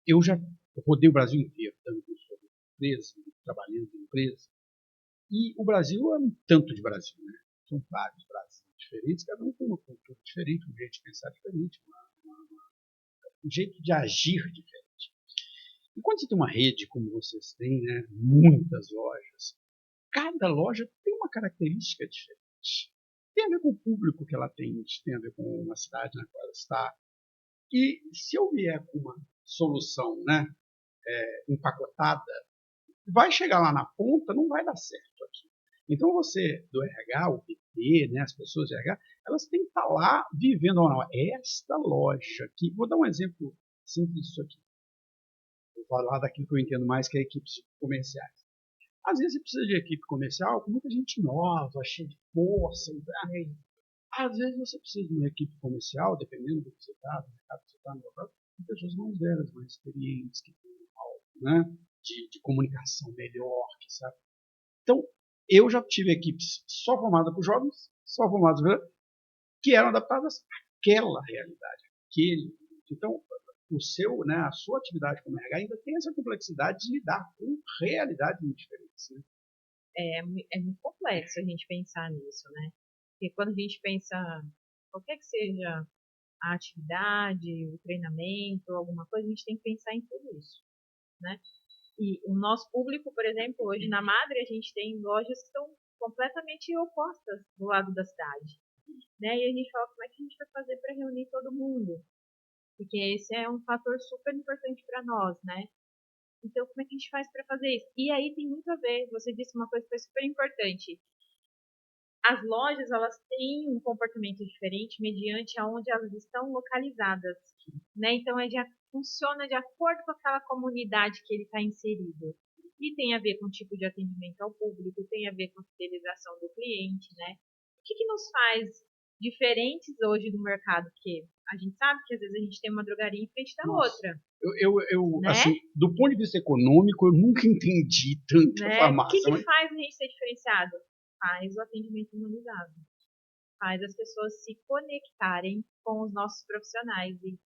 Eu já rodei o Brasil inteiro, dando sobre empresa, trabalhando em empresa. E o Brasil é um tanto de Brasil, né? São vários Brasis diferentes, cada um com uma cultura diferente, um jeito de pensar diferente, uma um jeito de agir diferente. E quando você tem uma rede como vocês têm, né, muitas lojas, cada loja tem uma característica diferente. Tem a ver com o público que ela atende, tem a ver com uma cidade na qual ela está. E se eu vier com uma solução, né, empacotada, vai chegar lá na ponta, não vai dar certo aqui. Então você, do RH, o PT, né, as pessoas de RH, elas têm que estar lá vivendo, não, esta loja aqui, vou dar um exemplo simples disso aqui. Vou falar daquilo que eu entendo mais, que é equipes comerciais. Às vezes você precisa de equipe comercial com muita gente nova, cheia de força. Às vezes você precisa de uma equipe comercial, dependendo do que você está, do mercado que você está, no local, de pessoas mais velhas, mais experientes, que têm algo, né, de comunicação melhor, que sabe. Então, eu já tive equipes só formadas por jovens, só formadas por que eram adaptadas àquela realidade, aquele. Então, né, a sua atividade como RH ainda tem essa complexidade de lidar com realidades muito diferentes. Né? É muito complexo a gente pensar nisso, né? Porque quando a gente pensa, qualquer que seja a atividade, o treinamento, alguma coisa, a gente tem que pensar em tudo isso, né? E o nosso público, por exemplo, hoje na Madre, a gente tem lojas que estão completamente opostas do lado da cidade, né? E a gente fala, como é que a gente vai fazer para reunir todo mundo? Porque esse é um fator super importante para nós, né? Então, como é que a gente faz para fazer isso? E aí tem muito a ver, você disse uma coisa que foi super importante. As lojas, elas têm um comportamento diferente mediante aonde elas estão localizadas, né? Então, funciona de acordo com aquela comunidade que ele está inserido. E tem a ver com o tipo de atendimento ao público, tem a ver com a fidelização do cliente, né? O que nos faz diferentes hoje do mercado? Porque a gente sabe que às vezes a gente tem uma drogaria em frente da outra. Né? Assim, do ponto de vista econômico, eu nunca entendi tanta farmácia. O que faz a gente ser diferenciado? Faz o atendimento humanizado. Faz as pessoas se conectarem com os nossos profissionais e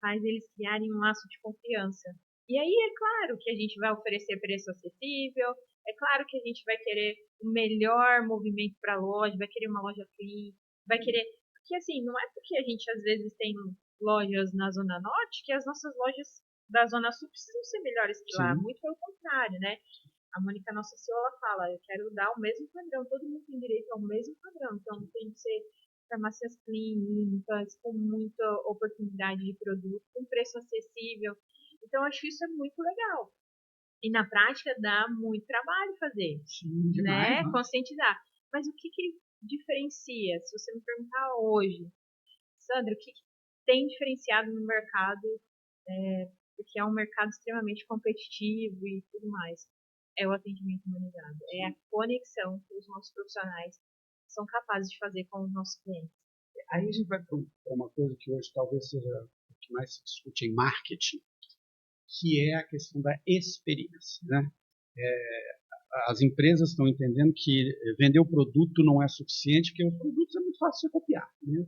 faz eles criarem um laço de confiança. E aí é claro que a gente vai oferecer preço acessível, é claro que a gente vai querer o melhor movimento para a loja, vai querer uma loja clean, vai querer... Porque assim, não é porque a gente às vezes tem lojas na Zona Norte que as nossas lojas da Zona Sul precisam ser melhores que lá, muito pelo contrário, né? A Mônica, nossa CEO, ela fala, eu quero dar o mesmo padrão, todo mundo tem direito ao mesmo padrão, então tem que ser farmácias clean, limpas, com muita oportunidade de produto, com preço acessível. Então, acho que isso é muito legal. E na prática dá muito trabalho fazer, sim, demais, né? Conscientizar. Mas o que diferencia? Se você me perguntar hoje, Sandra, o que tem diferenciado no mercado, porque é um mercado extremamente competitivo e tudo mais? É o atendimento humanizado, é a conexão que os nossos profissionais são capazes de fazer com os nossos clientes. Aí a gente vai para uma coisa que hoje talvez seja o que mais se discute em marketing, que é a questão da experiência. Né? As empresas estão entendendo que vender o produto não é suficiente, porque os produtos é muito fácil de copiar. Né?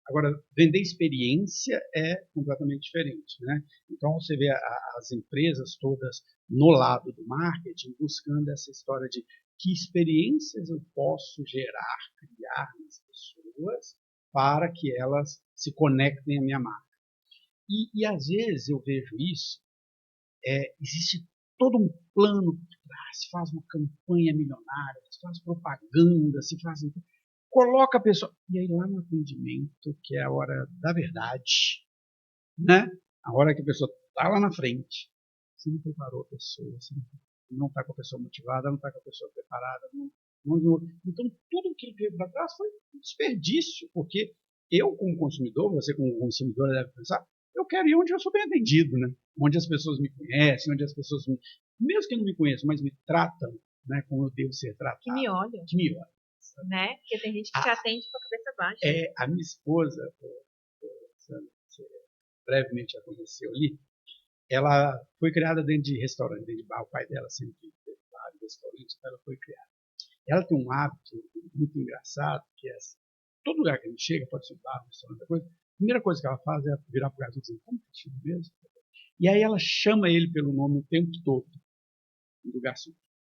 Agora, vender experiência é completamente diferente. Né? Então, você vê as empresas todas no lado do marketing buscando essa história de que experiências eu posso gerar, criar nas pessoas para que elas se conectem à minha marca. E às vezes eu vejo isso, existe todo um plano por trás, se faz uma campanha milionária, se faz propaganda, se faz... Coloca a pessoa... E aí lá no atendimento, que é a hora da verdade, né? A hora que a pessoa está lá na frente, você não preparou a pessoa, você não está com a pessoa motivada, não está com a pessoa preparada. Então, tudo que veio para trás foi um desperdício, porque eu, como consumidor, você como consumidor deve pensar, eu quero ir onde eu sou bem atendido, né? Onde as pessoas me conhecem, onde as pessoas, mesmo que não me conheçam, mas me tratam, né, como eu devo ser tratado. Que me olham. Né? Porque tem gente que te atende com a cabeça baixa. A minha esposa, você brevemente a conheceu ali, ela foi criada dentro de restaurante, dentro de bar. O pai dela sempre teve bar e restaurante, então ela foi criada. Ela tem um hábito muito engraçado, que é assim, todo lugar que a gente chega, pode ser um bar, um restaurante, coisa, a primeira coisa que ela faz é virar para o garçom e dizer, como que chama mesmo? E aí ela chama ele pelo nome o tempo todo, do garçom.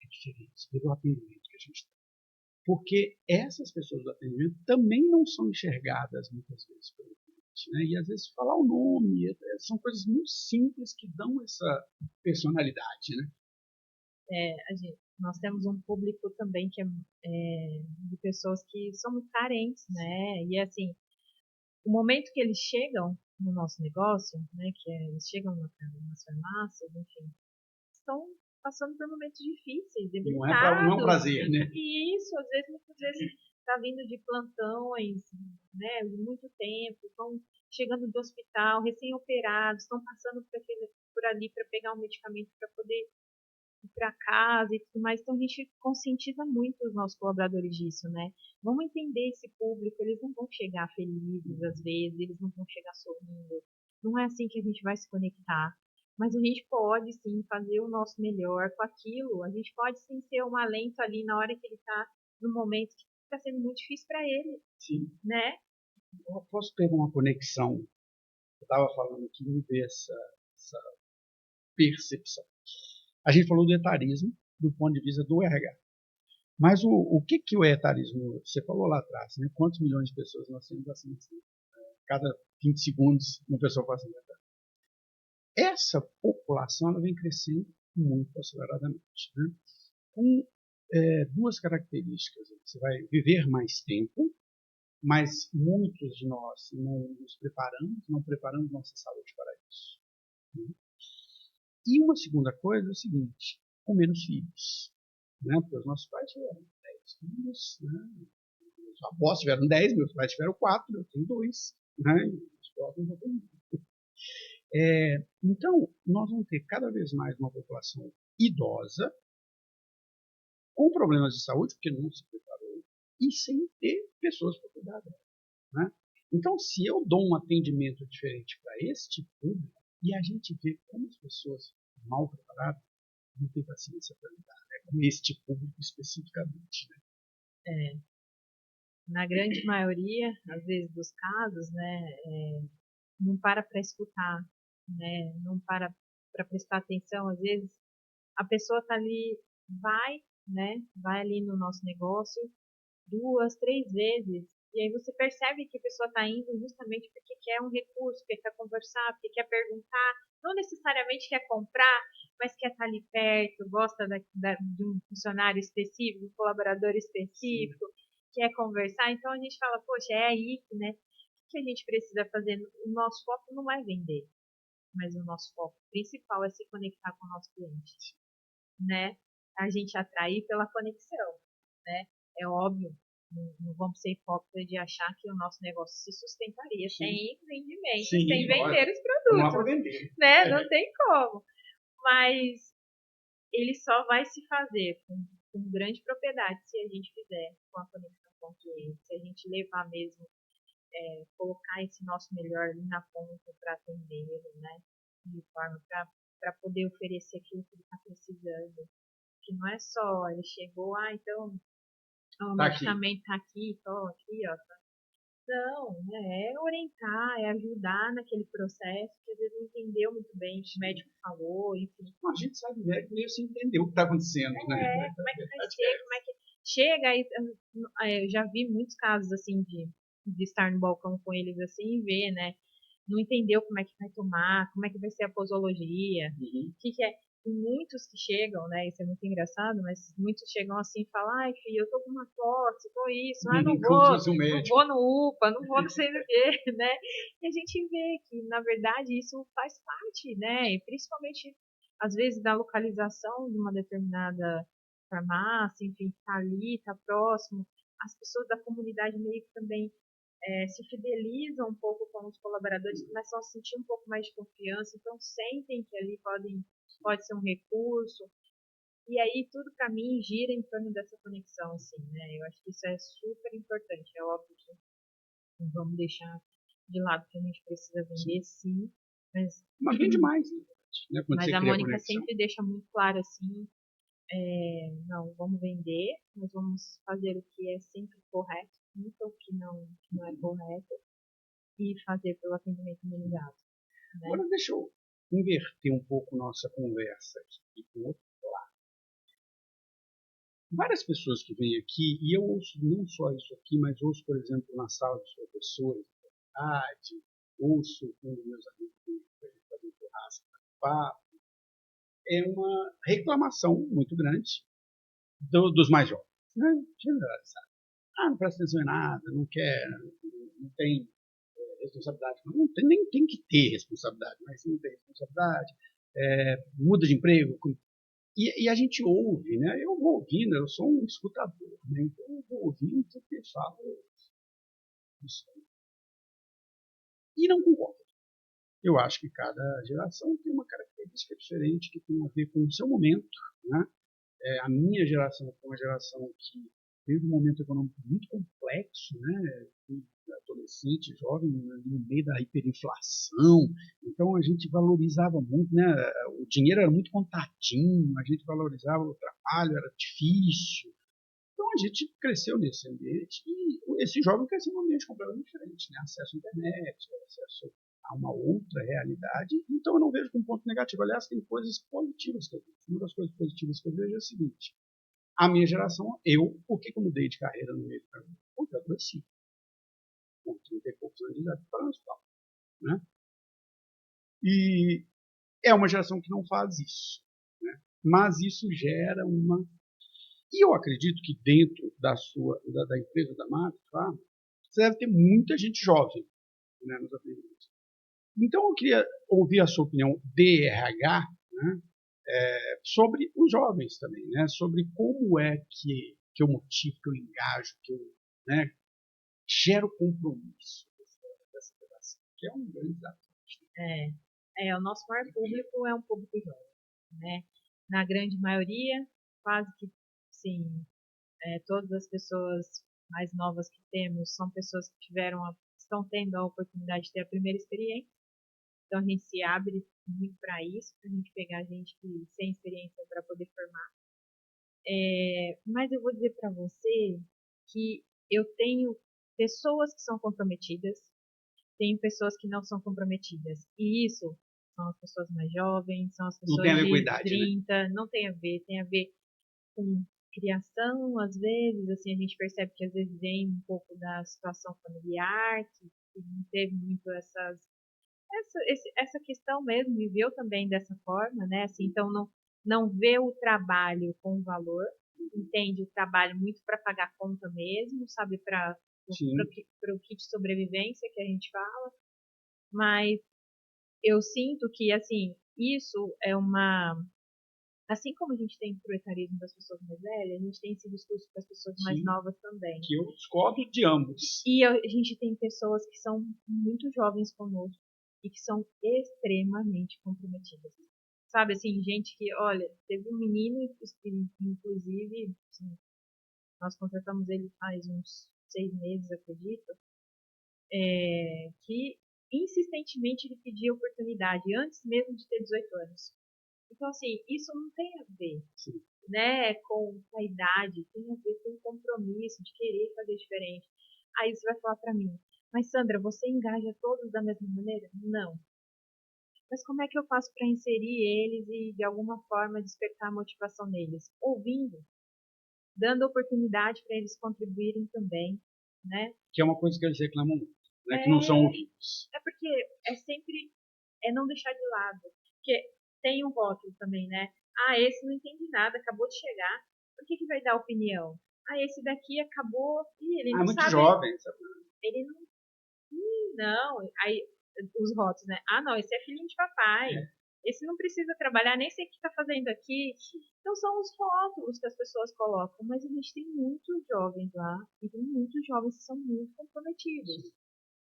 É diferente, pelo atendimento que a gente tem. Porque essas pessoas do atendimento também não são enxergadas muitas vezes pelo cliente. né? E às vezes falar o nome, são coisas muito simples que dão essa personalidade, né? Nós temos um público também que de pessoas que são muito carentes, né? E assim, o momento que eles chegam no nosso negócio, né? Eles chegam nas farmácias, enfim, estão passando por momentos difíceis, debilitados. Não é um prazer, né? E isso, muitas vezes está vindo de plantões, né? De muito tempo, estão chegando do hospital, recém-operados, estão passando por ali para pegar um medicamento para poder ir para casa e tudo mais. Então a gente conscientiza muito os nossos colaboradores disso, né? Vamos entender esse público, eles não vão chegar felizes às vezes, eles não vão chegar sorrindo. Não é assim que a gente vai se conectar. Mas a gente pode sim fazer o nosso melhor com aquilo. A gente pode sim ser um alento ali na hora que ele está no momento que está sendo muito difícil para ele, Sim. né? Eu posso pegar uma conexão. Eu estava falando aqui, me ver essa percepção. A gente falou do etarismo do ponto de vista do RH. Mas o que o etarismo, você falou lá atrás, né? Quantos milhões de pessoas nós temos assim? Cada 20 segundos uma pessoa faz assim. Essa população ela vem crescendo muito aceleradamente, né? Com duas características. Você vai viver mais tempo, mas muitos de nós não nos preparamos, não preparamos nossa saúde para isso. Né? E uma segunda coisa é o seguinte, com menos filhos. Né? Porque os nossos pais tiveram 10 filhos, né? Os avós tiveram 10, meus pais tiveram 4, eu tenho 2. Né? Os próprios não têm. Então, nós vamos ter cada vez mais uma população idosa, com problemas de saúde, porque não se preparou, e sem ter pessoas para cuidar dela. Né? Então, se eu dou um atendimento diferente para este público, e a gente vê como as pessoas mal preparadas não têm paciência para lidar, né? Com este público especificamente. Né? Na grande maioria, às vezes, dos casos, né, não para escutar, né, não para prestar atenção. Às vezes, a pessoa está ali, vai ali no nosso negócio 2, 3 vezes, e aí você percebe que a pessoa está indo justamente porque quer um recurso, porque quer conversar, porque quer perguntar, não necessariamente quer comprar, mas quer estar ali perto, gosta de um funcionário específico, um colaborador específico, quer conversar. Então a gente fala, poxa, é aí, né? O que a gente precisa fazer? O nosso foco não é vender, mas o nosso foco principal é se conectar com o nosso cliente, né? A gente atrair pela conexão, né? É óbvio, não vamos ser hipócritas de achar que o nosso negócio se sustentaria sem vendimento, sem vender os produtos, não vender. né? Não tem como. Mas ele só vai se fazer com grande propriedade se a gente fizer com a conexão com o cliente, se a gente levar mesmo, colocar esse nosso melhor ali na ponta para atendê-lo, né? De forma para poder oferecer aquilo que ele está precisando. Que não é só, ele chegou, então o medicamento tá aqui, tô aqui, ó. Não, né? É orientar, é ajudar naquele processo, que às vezes não entendeu muito bem o que o médico falou, enfim. A gente sabe, né? Que você entendeu o que está acontecendo, né? Como é que vai ser, como é que chega aí, eu já vi muitos casos assim de estar no balcão com eles assim e ver, né? Não entendeu como é que vai tomar, como é que vai ser a posologia, o que é. Tem muitos que chegam, né? Isso é muito engraçado, mas muitos chegam assim e falam, ai, filho, eu tô com uma tosse, tô isso, não vou no UPA, não vou não sei do que, né? E a gente vê que, na verdade, isso faz parte, né? E principalmente, às vezes, da localização de uma determinada farmácia, enfim, tá ali, tá próximo. As pessoas da comunidade meio que também se fidelizam um pouco com os colaboradores, começam a sentir um pouco mais de confiança, então sentem que ali pode ser um recurso. E aí tudo para mim gira em torno dessa conexão, assim, né? Eu acho que isso é super importante. É óbvio que não vamos deixar de lado que a gente precisa vender, sim, mas vende mais, né? Mas a Mônica sempre deixa muito claro assim, não, vamos vender, mas vamos fazer o que é sempre correto, nunca o que não é correto, e fazer pelo atendimento humanizado. Né? Agora deixa eu inverter um pouco nossa conversa aqui com outro lado. Várias pessoas que vêm aqui, e eu ouço não só isso aqui, mas ouço, por exemplo, na sala dos professores, ouço com os meus amigos que fazem churrasco, papo, é uma reclamação muito grande dos mais jovens, né? Generalizar. Não presta atenção em nada, não quer, não tem responsabilidade. Não tem, nem tem que ter responsabilidade, mas não tem responsabilidade, muda de emprego. E a gente ouve, né? Eu vou ouvindo, eu sou um escutador, né? Então eu vou ouvindo o que fala isso. E não concordo. Eu acho que cada geração tem uma característica diferente que tem a ver com o seu momento, né? A minha geração foi uma geração que veio de um momento econômico muito complexo, né? Adolescente, jovem, no meio da hiperinflação. Então a gente valorizava muito, né? O dinheiro era muito contadinho, a gente valorizava o trabalho, era difícil. Então a gente cresceu nesse ambiente e esse jovem cresceu num ambiente completamente diferente, né? Acesso à internet, acesso a uma outra realidade. Então eu não vejo como ponto negativo. Aliás, tem coisas positivas que eu vejo. Uma das coisas positivas que eu vejo é a seguinte: a minha geração, por que eu mudei de carreira no meio do caminho? Porque eu adoeci. Com 30 e poucos anos de idade para o hospital, né? E é uma geração que não faz isso, né? Mas isso gera uma... E eu acredito que dentro da empresa da Matrix, tá? Você deve ter muita gente jovem, né, nos atendimentos. Então eu queria ouvir a sua opinião de RH, né, sobre os jovens também, né, sobre como é que eu motivo, que eu engajo, que eu, né, gero compromisso dessa geração, que é um grande desafio. O nosso maior público é um público jovem, né? Na grande maioria, quase que, sim, todas as pessoas mais novas que temos são pessoas que estão tendo a oportunidade de ter a primeira experiência. Então a gente se abre muito para isso, para a gente pegar gente que sem experiência para poder formar. Mas eu vou dizer para você que eu tenho pessoas que são comprometidas, tenho pessoas que não são comprometidas. E isso são as pessoas mais jovens, são as pessoas de idade, 30, né? Não tem a ver, tem a ver com criação, às vezes, assim, a gente percebe que às vezes vem um pouco da situação familiar, que não teve muito essa questão mesmo, viveu também dessa forma, né? Assim, então não vê o trabalho com valor, entende o trabalho muito para pagar conta mesmo, sabe, para o kit de sobrevivência que a gente fala, mas eu sinto que, assim, isso é assim como a gente tem o proetarismo das pessoas mais velhas, a gente tem esse discurso das pessoas mais novas também. Que eu discordo de ambos. E a gente tem pessoas que são muito jovens conosco e que são extremamente comprometidas. Sabe, assim, gente que, olha, teve um menino, inclusive, assim, nós contratamos ele faz uns 6 meses, acredito, que insistentemente ele pedia oportunidade antes mesmo de ter 18 anos. Então, assim, isso não tem a ver, né, com a idade, tem a ver com o compromisso de querer fazer diferente. Aí você vai falar para mim, mas Sandra, você engaja todos da mesma maneira? Não. Mas como é que eu faço para inserir eles e, de alguma forma, despertar a motivação neles? Ouvindo, dando oportunidade para eles contribuírem também, né? Que é uma coisa que eles reclamam muito, né? Que não são ouvidos. É porque é sempre não deixar de lado. Porque tem um rótulo também, né? Ah, esse não entende nada, acabou de chegar. Por que vai dar opinião? Ah, esse daqui acabou e ele não muito sabe. Jovem, sabe? Ele não. Não. Aí os rótulos, né? Ah, não, esse é filhinho de papai. Esse não precisa trabalhar, nem sei o que está fazendo aqui. Então são os rótulos que as pessoas colocam, mas a gente tem muitos jovens lá, e tem muitos jovens que são muito comprometidos,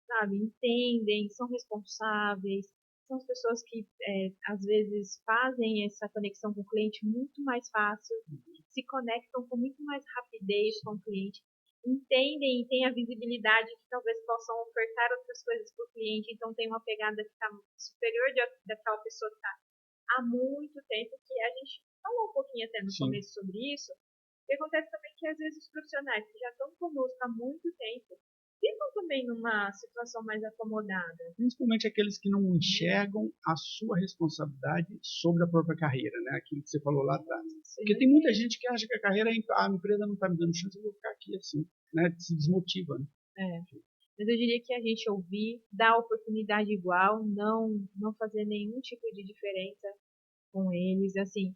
sabe? Entendem, são responsáveis, são as pessoas que às vezes fazem essa conexão com o cliente muito mais fácil, se conectam com muito mais rapidez com o cliente, entendem e têm a visibilidade que talvez possam ofertar outras coisas para o cliente, então tem uma pegada que está superior daquela pessoa que está há muito tempo, que a gente falou um pouquinho até no começo sobre isso. E acontece também que às vezes os profissionais que já estão conosco há muito tempo ficam também numa situação mais acomodada. Principalmente aqueles que não enxergam a sua responsabilidade sobre a própria carreira, né? Aquilo que você falou lá atrás. Porque tem muita gente que acha que a empresa não está me dando chance, eu vou ficar aqui assim, né? Se desmotiva, né? Mas eu diria que a gente ouvir, dar oportunidade igual, não fazer nenhum tipo de diferença com eles, assim,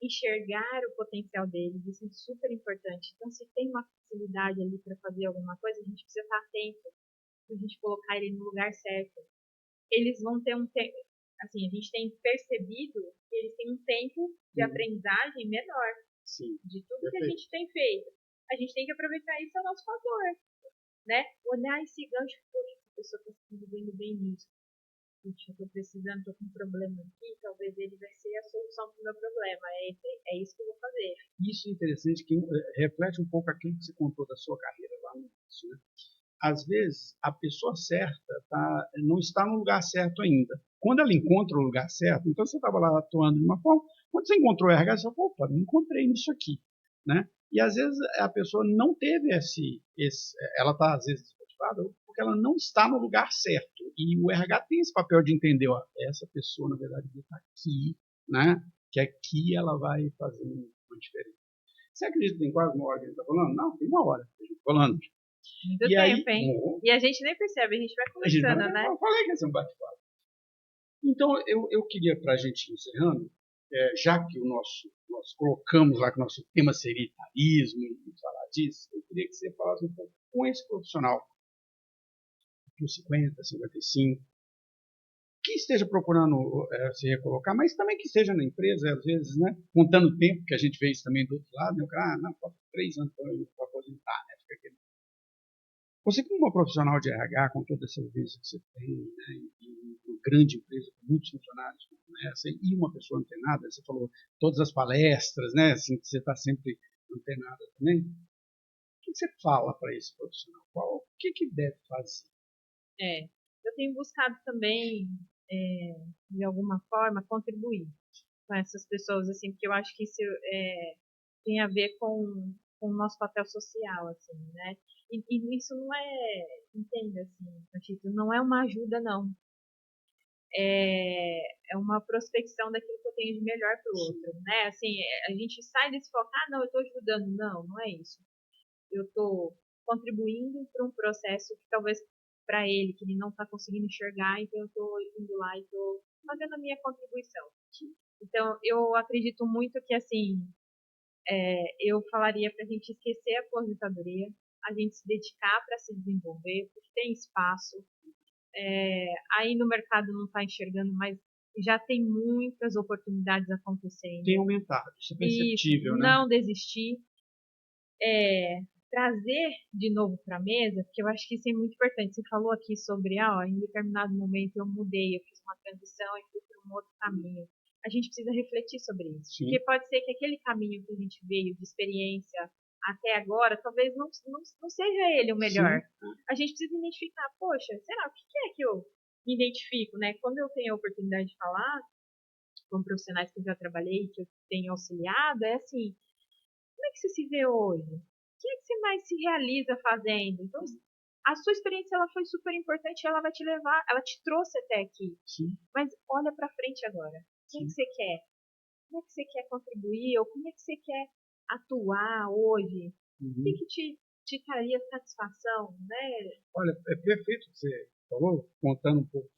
enxergar o potencial deles, isso é super importante. Então, se tem uma facilidade ali para fazer alguma coisa, a gente precisa estar atento, para a gente colocar ele no lugar certo. Eles vão ter um tempo, assim, a gente tem percebido que eles têm um tempo de aprendizagem menor. Sim. De tudo que a gente tem feito. A gente tem que aproveitar isso a nosso favor, né? Olhar esse gancho, poxa, a pessoa está se desenvolvendo bem nisso. Puxa, eu estou precisando, estou com um problema aqui, talvez ele vai ser a solução para o meu problema. É isso que eu vou fazer. Isso é interessante, que reflete um pouco aquilo que você contou da sua carreira lá no início, né? Às vezes, a pessoa certa não está no lugar certo ainda. Quando ela encontra o lugar certo, então você estava lá atuando de uma forma, quando você encontrou o RH, você falou, opa, me encontrei nisso aqui, né? E às vezes a pessoa não teve ela está às vezes desmotivada porque ela não está no lugar certo. E o RH tem esse papel de entender, ó, essa pessoa na verdade está aqui, né? Que aqui ela vai fazer uma diferença. Você acredita que tem quase uma hora que a gente está falando? Não, tem uma hora que a gente está falando. Muito E tempo, aí, hein? E a gente nem percebe, a gente vai conversando, né? Eu falei que ia ser um bate-papo. Então, eu queria, para a gente ir encerrando, já que nós colocamos lá que o nosso tema seria etarismo e falar disso, eu queria que você falasse um pouco com esse profissional dos 50, 55, que esteja procurando se recolocar, mas também que esteja na empresa, às vezes, né, contando o tempo, que a gente vê isso também do outro lado, né, o cara, não, falta 3 anos para aposentar, né, fica aquele. Você, como uma profissional de RH, com toda essa vivência que você tem, né, e uma grande empresa com muitos funcionários como essa, e uma pessoa antenada, você falou todas as palestras, né, assim, que você está sempre antenada também. O que você fala para esse profissional? O que deve fazer? Eu tenho buscado também, de alguma forma, contribuir com essas pessoas, assim, porque eu acho que isso tem a ver com o nosso papel social, assim, né? E isso não entenda, assim, Patito, não é uma ajuda, não. É uma prospecção daquilo que eu tenho de melhor para o outro, né? Assim, a gente sai desse foco, não, eu estou ajudando. Não, não é isso. Eu estou contribuindo para um processo que talvez para ele, que ele não está conseguindo enxergar, então eu estou indo lá e estou fazendo a minha contribuição. Então, eu acredito muito que, assim, eu falaria para a gente esquecer a aposentadoria, a gente se dedicar para se desenvolver, porque tem espaço. Aí no mercado não está enxergando, mas já tem muitas oportunidades acontecendo. Tem aumentado, isso é perceptível, Isso, né? não desistir. Trazer de novo para a mesa, porque eu acho que isso é muito importante. Você falou aqui sobre, em determinado momento eu mudei, eu fiz uma transição e fui para um outro caminho. A gente precisa refletir sobre isso. Sim. Porque pode ser que aquele caminho que a gente veio de experiência até agora, talvez não seja ele o melhor. Sim. A gente precisa identificar, poxa, será, o que é que eu me identifico, né? Quando eu tenho a oportunidade de falar com profissionais que eu já trabalhei, que eu tenho auxiliado, é assim, como é que você se vê hoje? O que é que você mais se realiza fazendo? Então, a sua experiência ela foi super importante, ela vai te levar, ela te trouxe até aqui. Sim. Mas olha para frente agora. O que é que você quer? Como é que você quer contribuir? Ou como é que você quer atuar hoje? O que te traria satisfação, né? Olha, é perfeito o que você falou, contando um pouco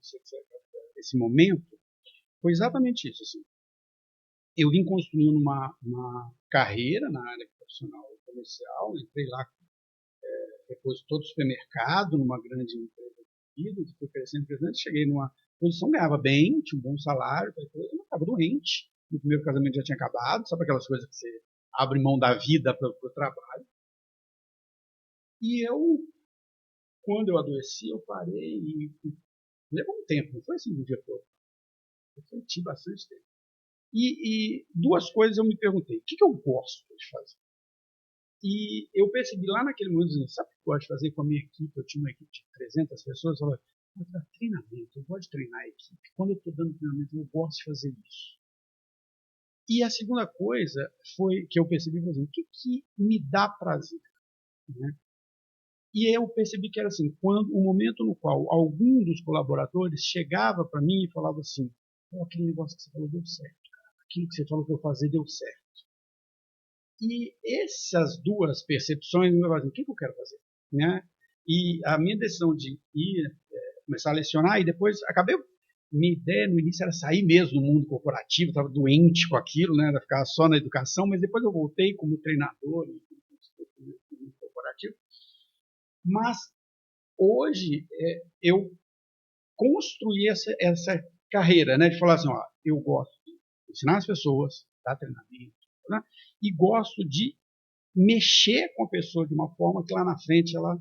desse momento, foi exatamente isso. Assim. Eu vim construindo uma carreira na área profissional comercial, entrei lá depois todo supermercado, numa grande empresa de bebidas, fui crescendo, cheguei numa posição, ganhava bem, tinha um bom salário, eu não estava doente, meu primeiro casamento já tinha acabado, sabe aquelas coisas que você abre mão da vida para o trabalho. E quando eu adoeci, eu parei e levou um tempo, não foi assim no dia todo. Eu refleti bastante tempo. E duas coisas eu me perguntei, o que eu gosto de fazer? E eu percebi lá naquele momento, sabe o que eu gosto de fazer com a minha equipe? Eu tinha uma equipe de 300 pessoas, eu falei, eu vou dar treinamento, eu gosto de treinar a equipe. Quando eu estou dando treinamento, eu gosto de fazer isso. E a segunda coisa foi que eu percebi, por exemplo, o que me dá prazer? Né? E eu percebi que era assim, quando o momento no qual algum dos colaboradores chegava para mim e falava assim, aquele negócio que você falou deu certo, cara. Aquilo que você falou que eu fazer deu certo. E essas duas percepções me levaram, o que eu quero fazer? Né? E a minha decisão de ir, começar a lecionar, e depois acabei. Minha ideia no início era sair mesmo do mundo corporativo, estava doente com aquilo, né, era ficar só na educação, mas depois eu voltei como treinador no mundo corporativo. Mas hoje eu construí essa carreira, né, de falar assim, ó, eu gosto de ensinar as pessoas, dar treinamento, né, e gosto de mexer com a pessoa de uma forma que lá na frente ela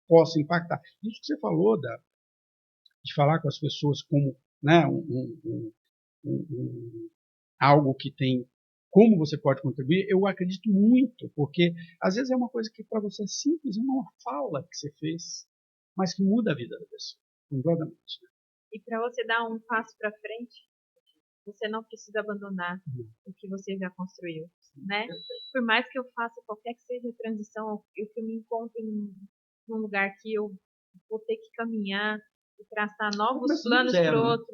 possa impactar. Isso que você falou de falar com as pessoas como, né, algo que tem como você pode contribuir, eu acredito muito, porque às vezes é uma coisa que para você é simples, uma fala que você fez, mas que muda a vida da pessoa, completamente. E para você dar um passo para frente, você não precisa abandonar o que você já construiu, né? Por mais que eu faça qualquer que seja a transição, eu que me encontre num lugar que eu vou ter que caminhar e traçar novos planos para o outro,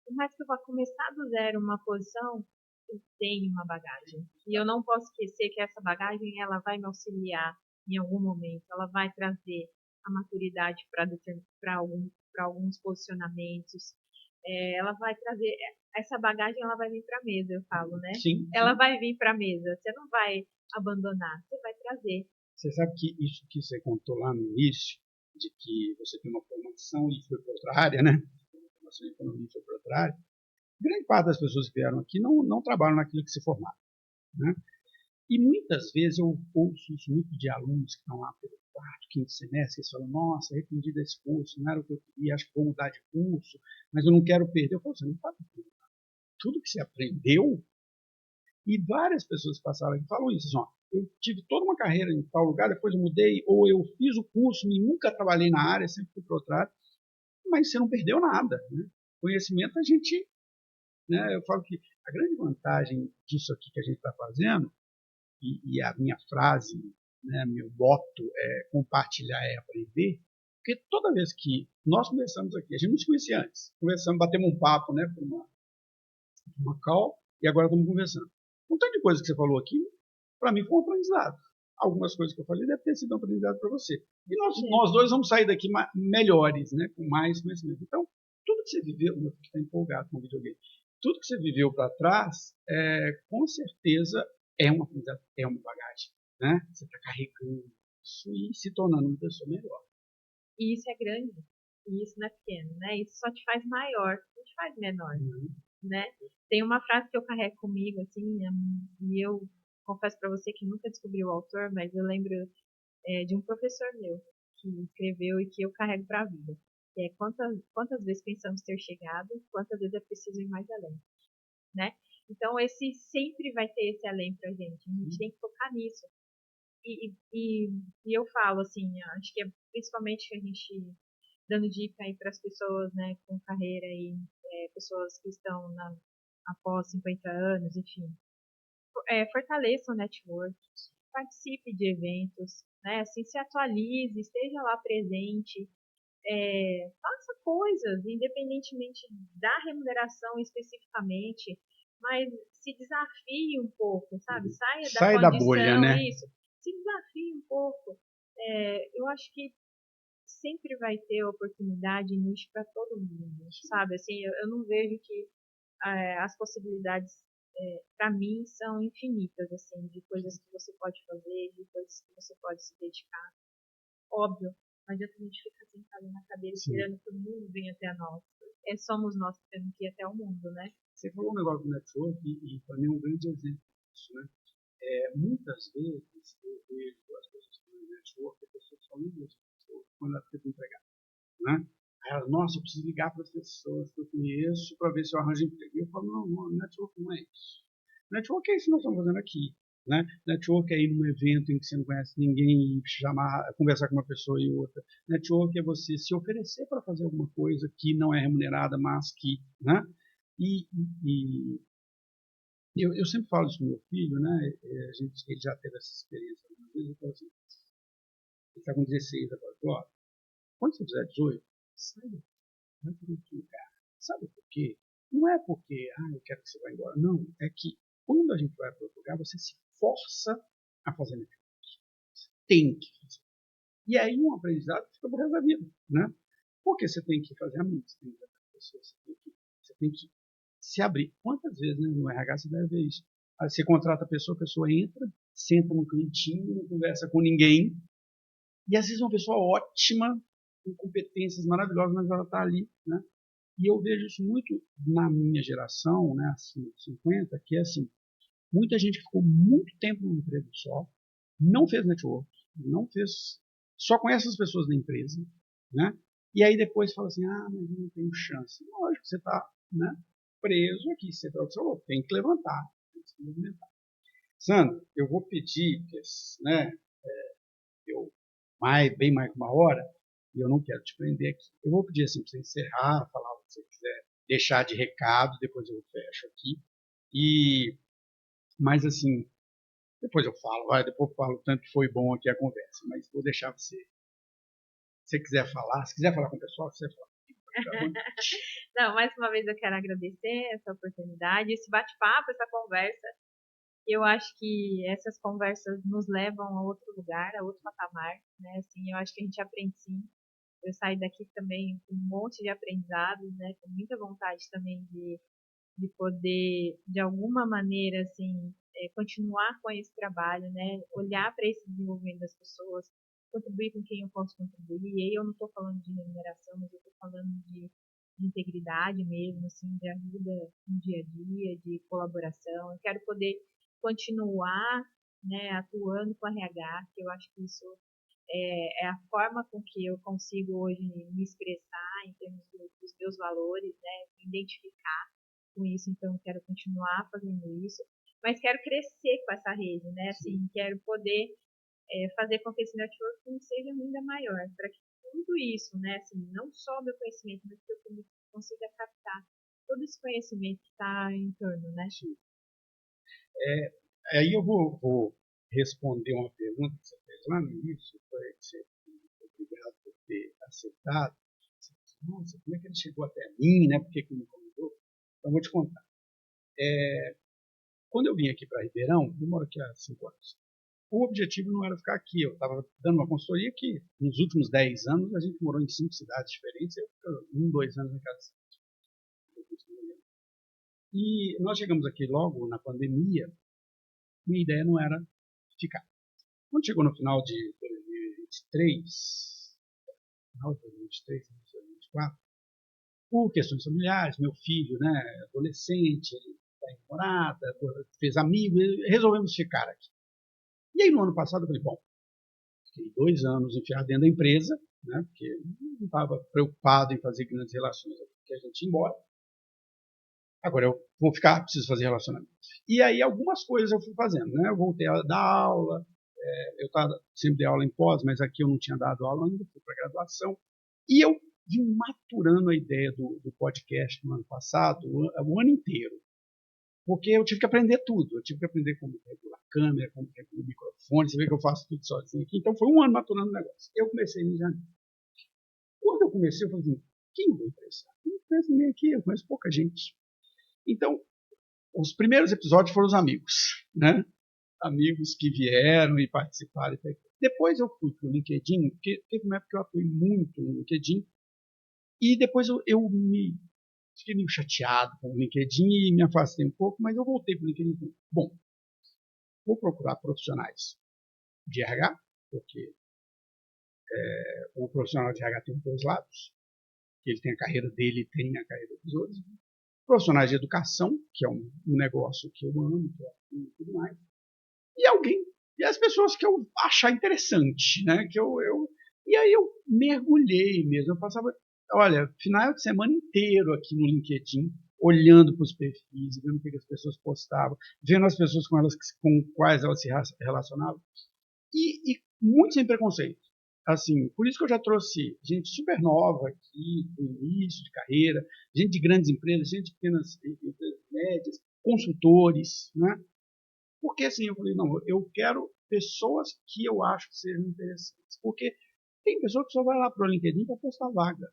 por mais que eu vá começar do zero uma posição, eu tenho uma bagagem. E eu não posso esquecer que essa bagagem ela vai me auxiliar em algum momento, ela vai trazer a maturidade para alguns posicionamentos, ela vai trazer essa bagagem, ela vai vir para a mesa, eu falo, né? Sim. Ela vai vir para a mesa, você não vai abandonar, você vai trazer. Você sabe que isso que você contou lá no início, de que você tem uma formação e foi para outra área, né? Uma formação em economia e foi para outra área. Grande parte das pessoas que vieram aqui não trabalham naquilo que se formaram, né? E muitas vezes eu ouço isso muito de alunos que estão lá pelo quarto, quinto semestre, eles falam, nossa, arrependi desse curso, não era o que eu queria, acho que vou mudar de curso, mas eu não quero perder. Eu falo, você não está perdendo tudo que você aprendeu. E várias pessoas que passaram aqui falam isso, assim, ó, eu tive toda uma carreira em tal lugar, depois eu mudei, ou eu fiz o curso e nunca trabalhei na área, sempre fui para outra área, mas você não perdeu nada, né? Conhecimento a gente, né, eu falo que a grande vantagem disso aqui que a gente está fazendo, e a minha frase, né, meu voto é compartilhar é aprender, porque toda vez que nós conversamos aqui, a gente não se conhecia antes, conversamos, batemos um papo, né, por uma call, e agora estamos conversando. Um tanto de coisa que você falou aqui, para mim foi um aprendizado. Algumas coisas que eu falei deve ter sido um aprendizado para você. E nós dois vamos sair daqui melhores, né, com mais conhecimento. Então, tudo que você viveu, meu filho está empolgado com o videogame, tudo que você viveu para trás, com certeza é um aprendizado, é uma bagagem. Né? Você está carregando isso e se tornando uma pessoa melhor. E isso é grande, e isso não é pequeno, né? Isso só te faz maior, não te faz menor, né? Tem uma frase que eu carrego comigo, assim, e eu confesso para você que nunca descobri o autor, mas eu lembro de um professor meu que escreveu e que eu carrego para a vida. Que é quantas vezes pensamos ter chegado, quantas vezes é preciso ir mais além, né? Então, esse sempre vai ter esse além pra gente. A gente tem que focar nisso. E eu falo, assim, acho que é principalmente a gente dando dica aí para as pessoas, né, com carreira e pessoas que estão após 50 anos, enfim. Fortaleça o network, participe de eventos, né, assim, se atualize, esteja lá presente, faça coisas, independentemente da remuneração especificamente, mas se desafie um pouco, sabe? Saia da Sai da bolha, condição, né? isso. Se desafie um pouco. Eu acho que sempre vai ter oportunidade e nicho para todo mundo, sabe? Assim, eu não vejo que as possibilidades para mim são infinitas, assim, de coisas que você pode fazer, de coisas que você pode se dedicar. Óbvio, não adianta a gente ficar sentado na cadeira esperando que o mundo venha até nós. Somos nós que temos que ir até o mundo, né? Você falou um negócio do network e para mim é um grande exemplo disso, né? Muitas vezes eu vejo as pessoas que no network, as pessoas só ligam quando ela fica desempregada, né? Aí ela, nossa, eu preciso ligar para as pessoas que eu conheço para ver se eu arranjo emprego. E eu falo, não, network não é isso. Network é isso que nós estamos fazendo aqui. Né? Network é ir num evento em que você não conhece ninguém e conversar com uma pessoa e outra. Network é você se oferecer para fazer alguma coisa que não é remunerada, mas que. Né? E eu sempre falo isso com meu filho, né? Ele já teve essa experiência algumas vezes. Eu falo assim, ele está com 16 agora. Ó, quando você fizer 18, sai daqui, vai para outro lugar. Sabe por quê? Não é porque eu quero que você vá embora. Não, é que quando a gente vai para outro lugar, você se força a fazer network. Você tem que fazer. E aí um aprendizado fica por resto da vida, né? Porque você tem que fazer amigos, você tem que tratar pessoas, você tem que se abrir. Quantas vezes, né, no RH você deve ver isso? Aí você contrata a pessoa entra, senta no cantinho, não conversa com ninguém, e às vezes é uma pessoa ótima, com competências maravilhosas, mas ela está ali, né? E eu vejo isso muito na minha geração, né, acima de 50, que é assim, muita gente ficou muito tempo num emprego só, não fez network, não fez, só conhece as pessoas da empresa, né? E aí depois fala assim, mas eu não tenho chance. Lógico, você está, né, preso aqui, você falou, tem que levantar, tem que se movimentar. Sandro, eu vou pedir, né, eu bem mais que uma hora, e eu não quero te prender aqui. Eu vou pedir assim para você encerrar, falar o que você quiser, deixar de recado, depois eu fecho aqui. Mas assim, depois eu falo, depois eu falo tanto que foi bom aqui a conversa, mas vou deixar você. Se você quiser falar, se quiser falar com o pessoal, você fala. Não, mais uma vez eu quero agradecer essa oportunidade, esse bate-papo, essa conversa. Eu acho que essas conversas nos levam a outro lugar, a outro patamar, né? Assim, eu acho que a gente aprende sim. Eu saí daqui também com um monte de aprendizados, né? Com muita vontade também de poder, de alguma maneira, assim, continuar com esse trabalho, né? Olhar para esse desenvolvimento das pessoas, contribuir com quem eu posso contribuir. E aí eu não estou falando de remuneração, mas eu estou falando de integridade mesmo, assim, de ajuda no dia a dia, de colaboração. Eu quero poder continuar, né, atuando com a RH, que eu acho que isso é a forma com que eu consigo hoje me expressar em termos dos meus valores, né, me identificar com isso, então quero continuar fazendo isso, mas quero crescer com essa rede, né, assim, quero poder fazer com que esse networking seja ainda maior, para que tudo isso, né, assim, não só o meu conhecimento, mas que eu consiga captar todo esse conhecimento que está em torno, né? Aí eu vou responder uma pergunta que você fez lá no início, obrigado por ter aceitado. Nossa, como é que ele chegou até mim, né? Por que me convidou? Então, vou te contar. Quando eu vim aqui para Ribeirão, eu moro aqui há 5 anos, o objetivo não era ficar aqui. Eu estava dando uma consultoria que, nos últimos 10 anos, a gente morou em 5 cidades diferentes. Eu fiquei 2 anos em cada cidade. E nós chegamos aqui logo na pandemia. Minha ideia não era ficar. Quando chegou no final de 2023, final de 2023, 2024, por questões familiares, meu filho, né, adolescente, ele está em morada, fez amigos, resolvemos ficar aqui. E aí no ano passado eu falei, bom, fiquei 2 anos enfiado dentro da empresa, né, porque não estava preocupado em fazer grandes relações, porque a gente ia embora. Agora eu vou ficar, preciso fazer relacionamento. E aí algumas coisas eu fui fazendo, né? Eu voltei a dar aula, eu sempre dei aula em pós, mas aqui eu não tinha dado aula ainda, fui para graduação. E eu vim maturando a ideia do podcast no ano passado, o ano inteiro. Porque eu tive que aprender tudo. Eu tive que aprender como regular a câmera, como regular o microfone. Você vê que eu faço tudo sozinho aqui. Então foi um ano maturando o negócio. Eu comecei em janeiro. Quando eu comecei, eu falei assim, quem eu vou interessar? Eu não conheço ninguém aqui, eu conheço pouca gente. Então, os primeiros episódios foram os amigos, né? Amigos que vieram e participaram. Depois eu fui para o LinkedIn, porque teve uma época que eu atuei muito no LinkedIn, e depois eu fiquei meio chateado com o LinkedIn e me afastei um pouco, mas eu voltei para o LinkedIn. Bom, vou procurar profissionais de RH, porque o profissional de RH tem 2 lados, ele tem a carreira dele e tem a carreira dos outros. Profissionais de educação, que é um negócio que eu amo, que eu amo e tudo mais. E as pessoas que eu achar interessante, né? E aí eu mergulhei mesmo. Eu passava, olha, final de semana inteiro aqui no LinkedIn, olhando para os perfis, vendo o que as pessoas postavam, vendo as pessoas com quais elas se relacionavam. E muito sem preconceito. Assim, por isso que eu já trouxe gente super nova aqui, do início de carreira, gente de grandes empresas, gente de pequenas empresas médias, consultores, né? Porque assim, eu falei, não, eu quero pessoas que eu acho que sejam interessantes. Porque tem pessoa que só vai lá para o LinkedIn para postar vaga,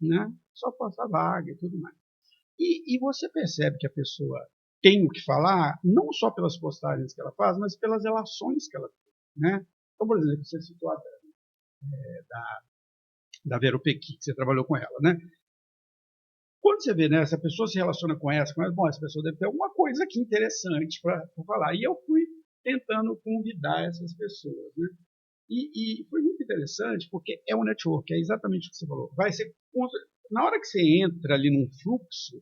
né? Só postar vaga e tudo mais. E você percebe que a pessoa tem o que falar, não só pelas postagens que ela faz, mas pelas relações que ela tem, né? Então, por exemplo, você citou a Dani. da Vero Pequi, que você trabalhou com ela, né? Quando você vê, né, essa pessoa se relaciona com essa, bom, essa pessoa deve ter alguma coisa aqui interessante para falar. E eu fui tentando convidar essas pessoas, né? E foi muito interessante, porque é um network, é exatamente o que você falou. Vai ser, na hora que você entra ali num fluxo,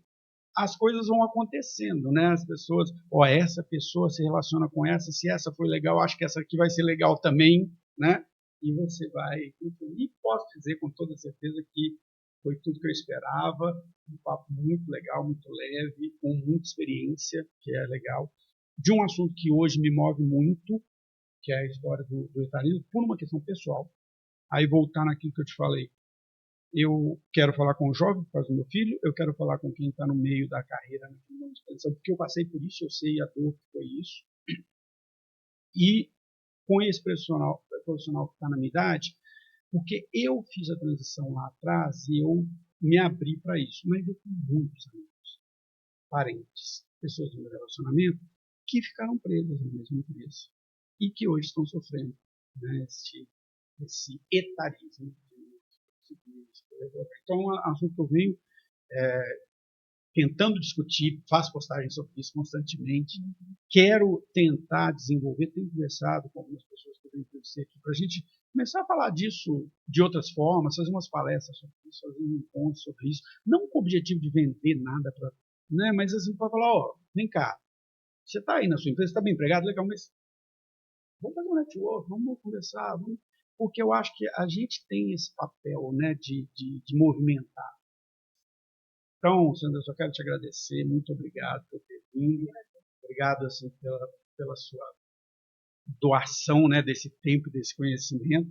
as coisas vão acontecendo, né? As pessoas, essa pessoa se relaciona com essa, se essa foi legal, acho que essa aqui vai ser legal também, né? E você vai, e posso dizer com toda certeza que foi tudo que eu esperava, um papo muito legal, muito leve, com muita experiência, que é legal, de um assunto que hoje me move muito, que é a história do etarismo, por uma questão pessoal. Aí voltar naquilo que eu te falei, eu quero falar com o jovem por causa do meu filho, eu quero falar com quem está no meio da carreira, porque eu passei por isso, eu sei a dor que foi isso. E com esse profissional que está na minha idade, porque eu fiz a transição lá atrás e eu me abri para isso. Mas eu tenho muitos amigos, parentes, pessoas do meu relacionamento, que ficaram presas no mesmo empresa e que hoje estão sofrendo, né, esse etarismo. Então, é um assunto que eu venho tentando discutir, faço postagens sobre isso constantemente, quero tentar desenvolver, tenho conversado com algumas pessoas que eu venho conhecer aqui, para a gente começar a falar disso de outras formas, fazer umas palestras sobre isso, fazer um encontro sobre isso, não com o objetivo de vender nada, né, mas assim, para falar, vem cá, você está aí na sua empresa, está bem empregado, legal, mas vamos fazer um network, vamos conversar, porque eu acho que a gente tem esse papel, né, de movimentar. Então, Sandra, eu só quero te agradecer, muito obrigado por ter vindo, obrigado assim, pela sua doação, né, desse tempo, desse conhecimento.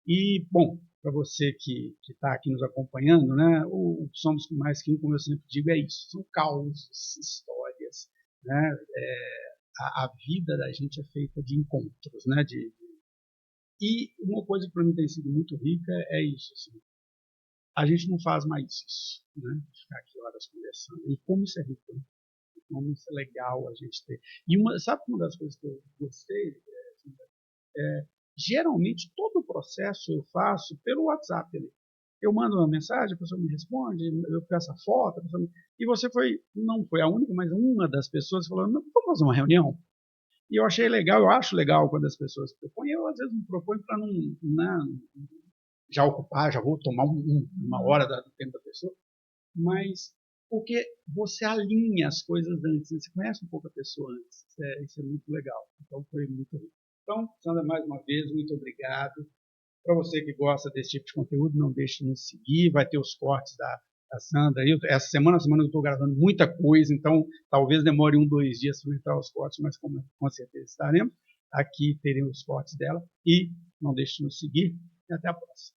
E, bom, para você que está aqui nos acompanhando, né, o Somos Mais Que Um, como eu sempre digo, é isso, são causos, histórias, né, a vida da gente é feita de encontros, né, e uma coisa que para mim tem sido muito rica é isso, assim, a gente não faz mais isso, né? Ficar aqui horas conversando. E como isso é rico, né? Como isso é legal a gente ter. E sabe uma das coisas que eu gostei? Geralmente todo o processo eu faço pelo WhatsApp. Eu mando uma mensagem, a pessoa me responde, eu peço a foto, e você não foi a única, mas uma das pessoas falou, não, vamos fazer uma reunião? E eu achei legal, eu acho legal quando as pessoas propõem, eu às vezes me proponho para não já ocupar, já vou tomar uma hora do tempo da pessoa, mas porque você alinha as coisas antes, você conhece um pouco a pessoa antes, isso é muito legal, então foi muito rico. Então, Sandra, mais uma vez, muito obrigado. Para você que gosta desse tipo de conteúdo, não deixe de nos seguir, vai ter os cortes da Sandra. Essa semana eu estou gravando muita coisa, então talvez demore 2 dias para entrar os cortes, mas com certeza estaremos. Aqui teremos os cortes dela e não deixe de nos seguir e até a próxima.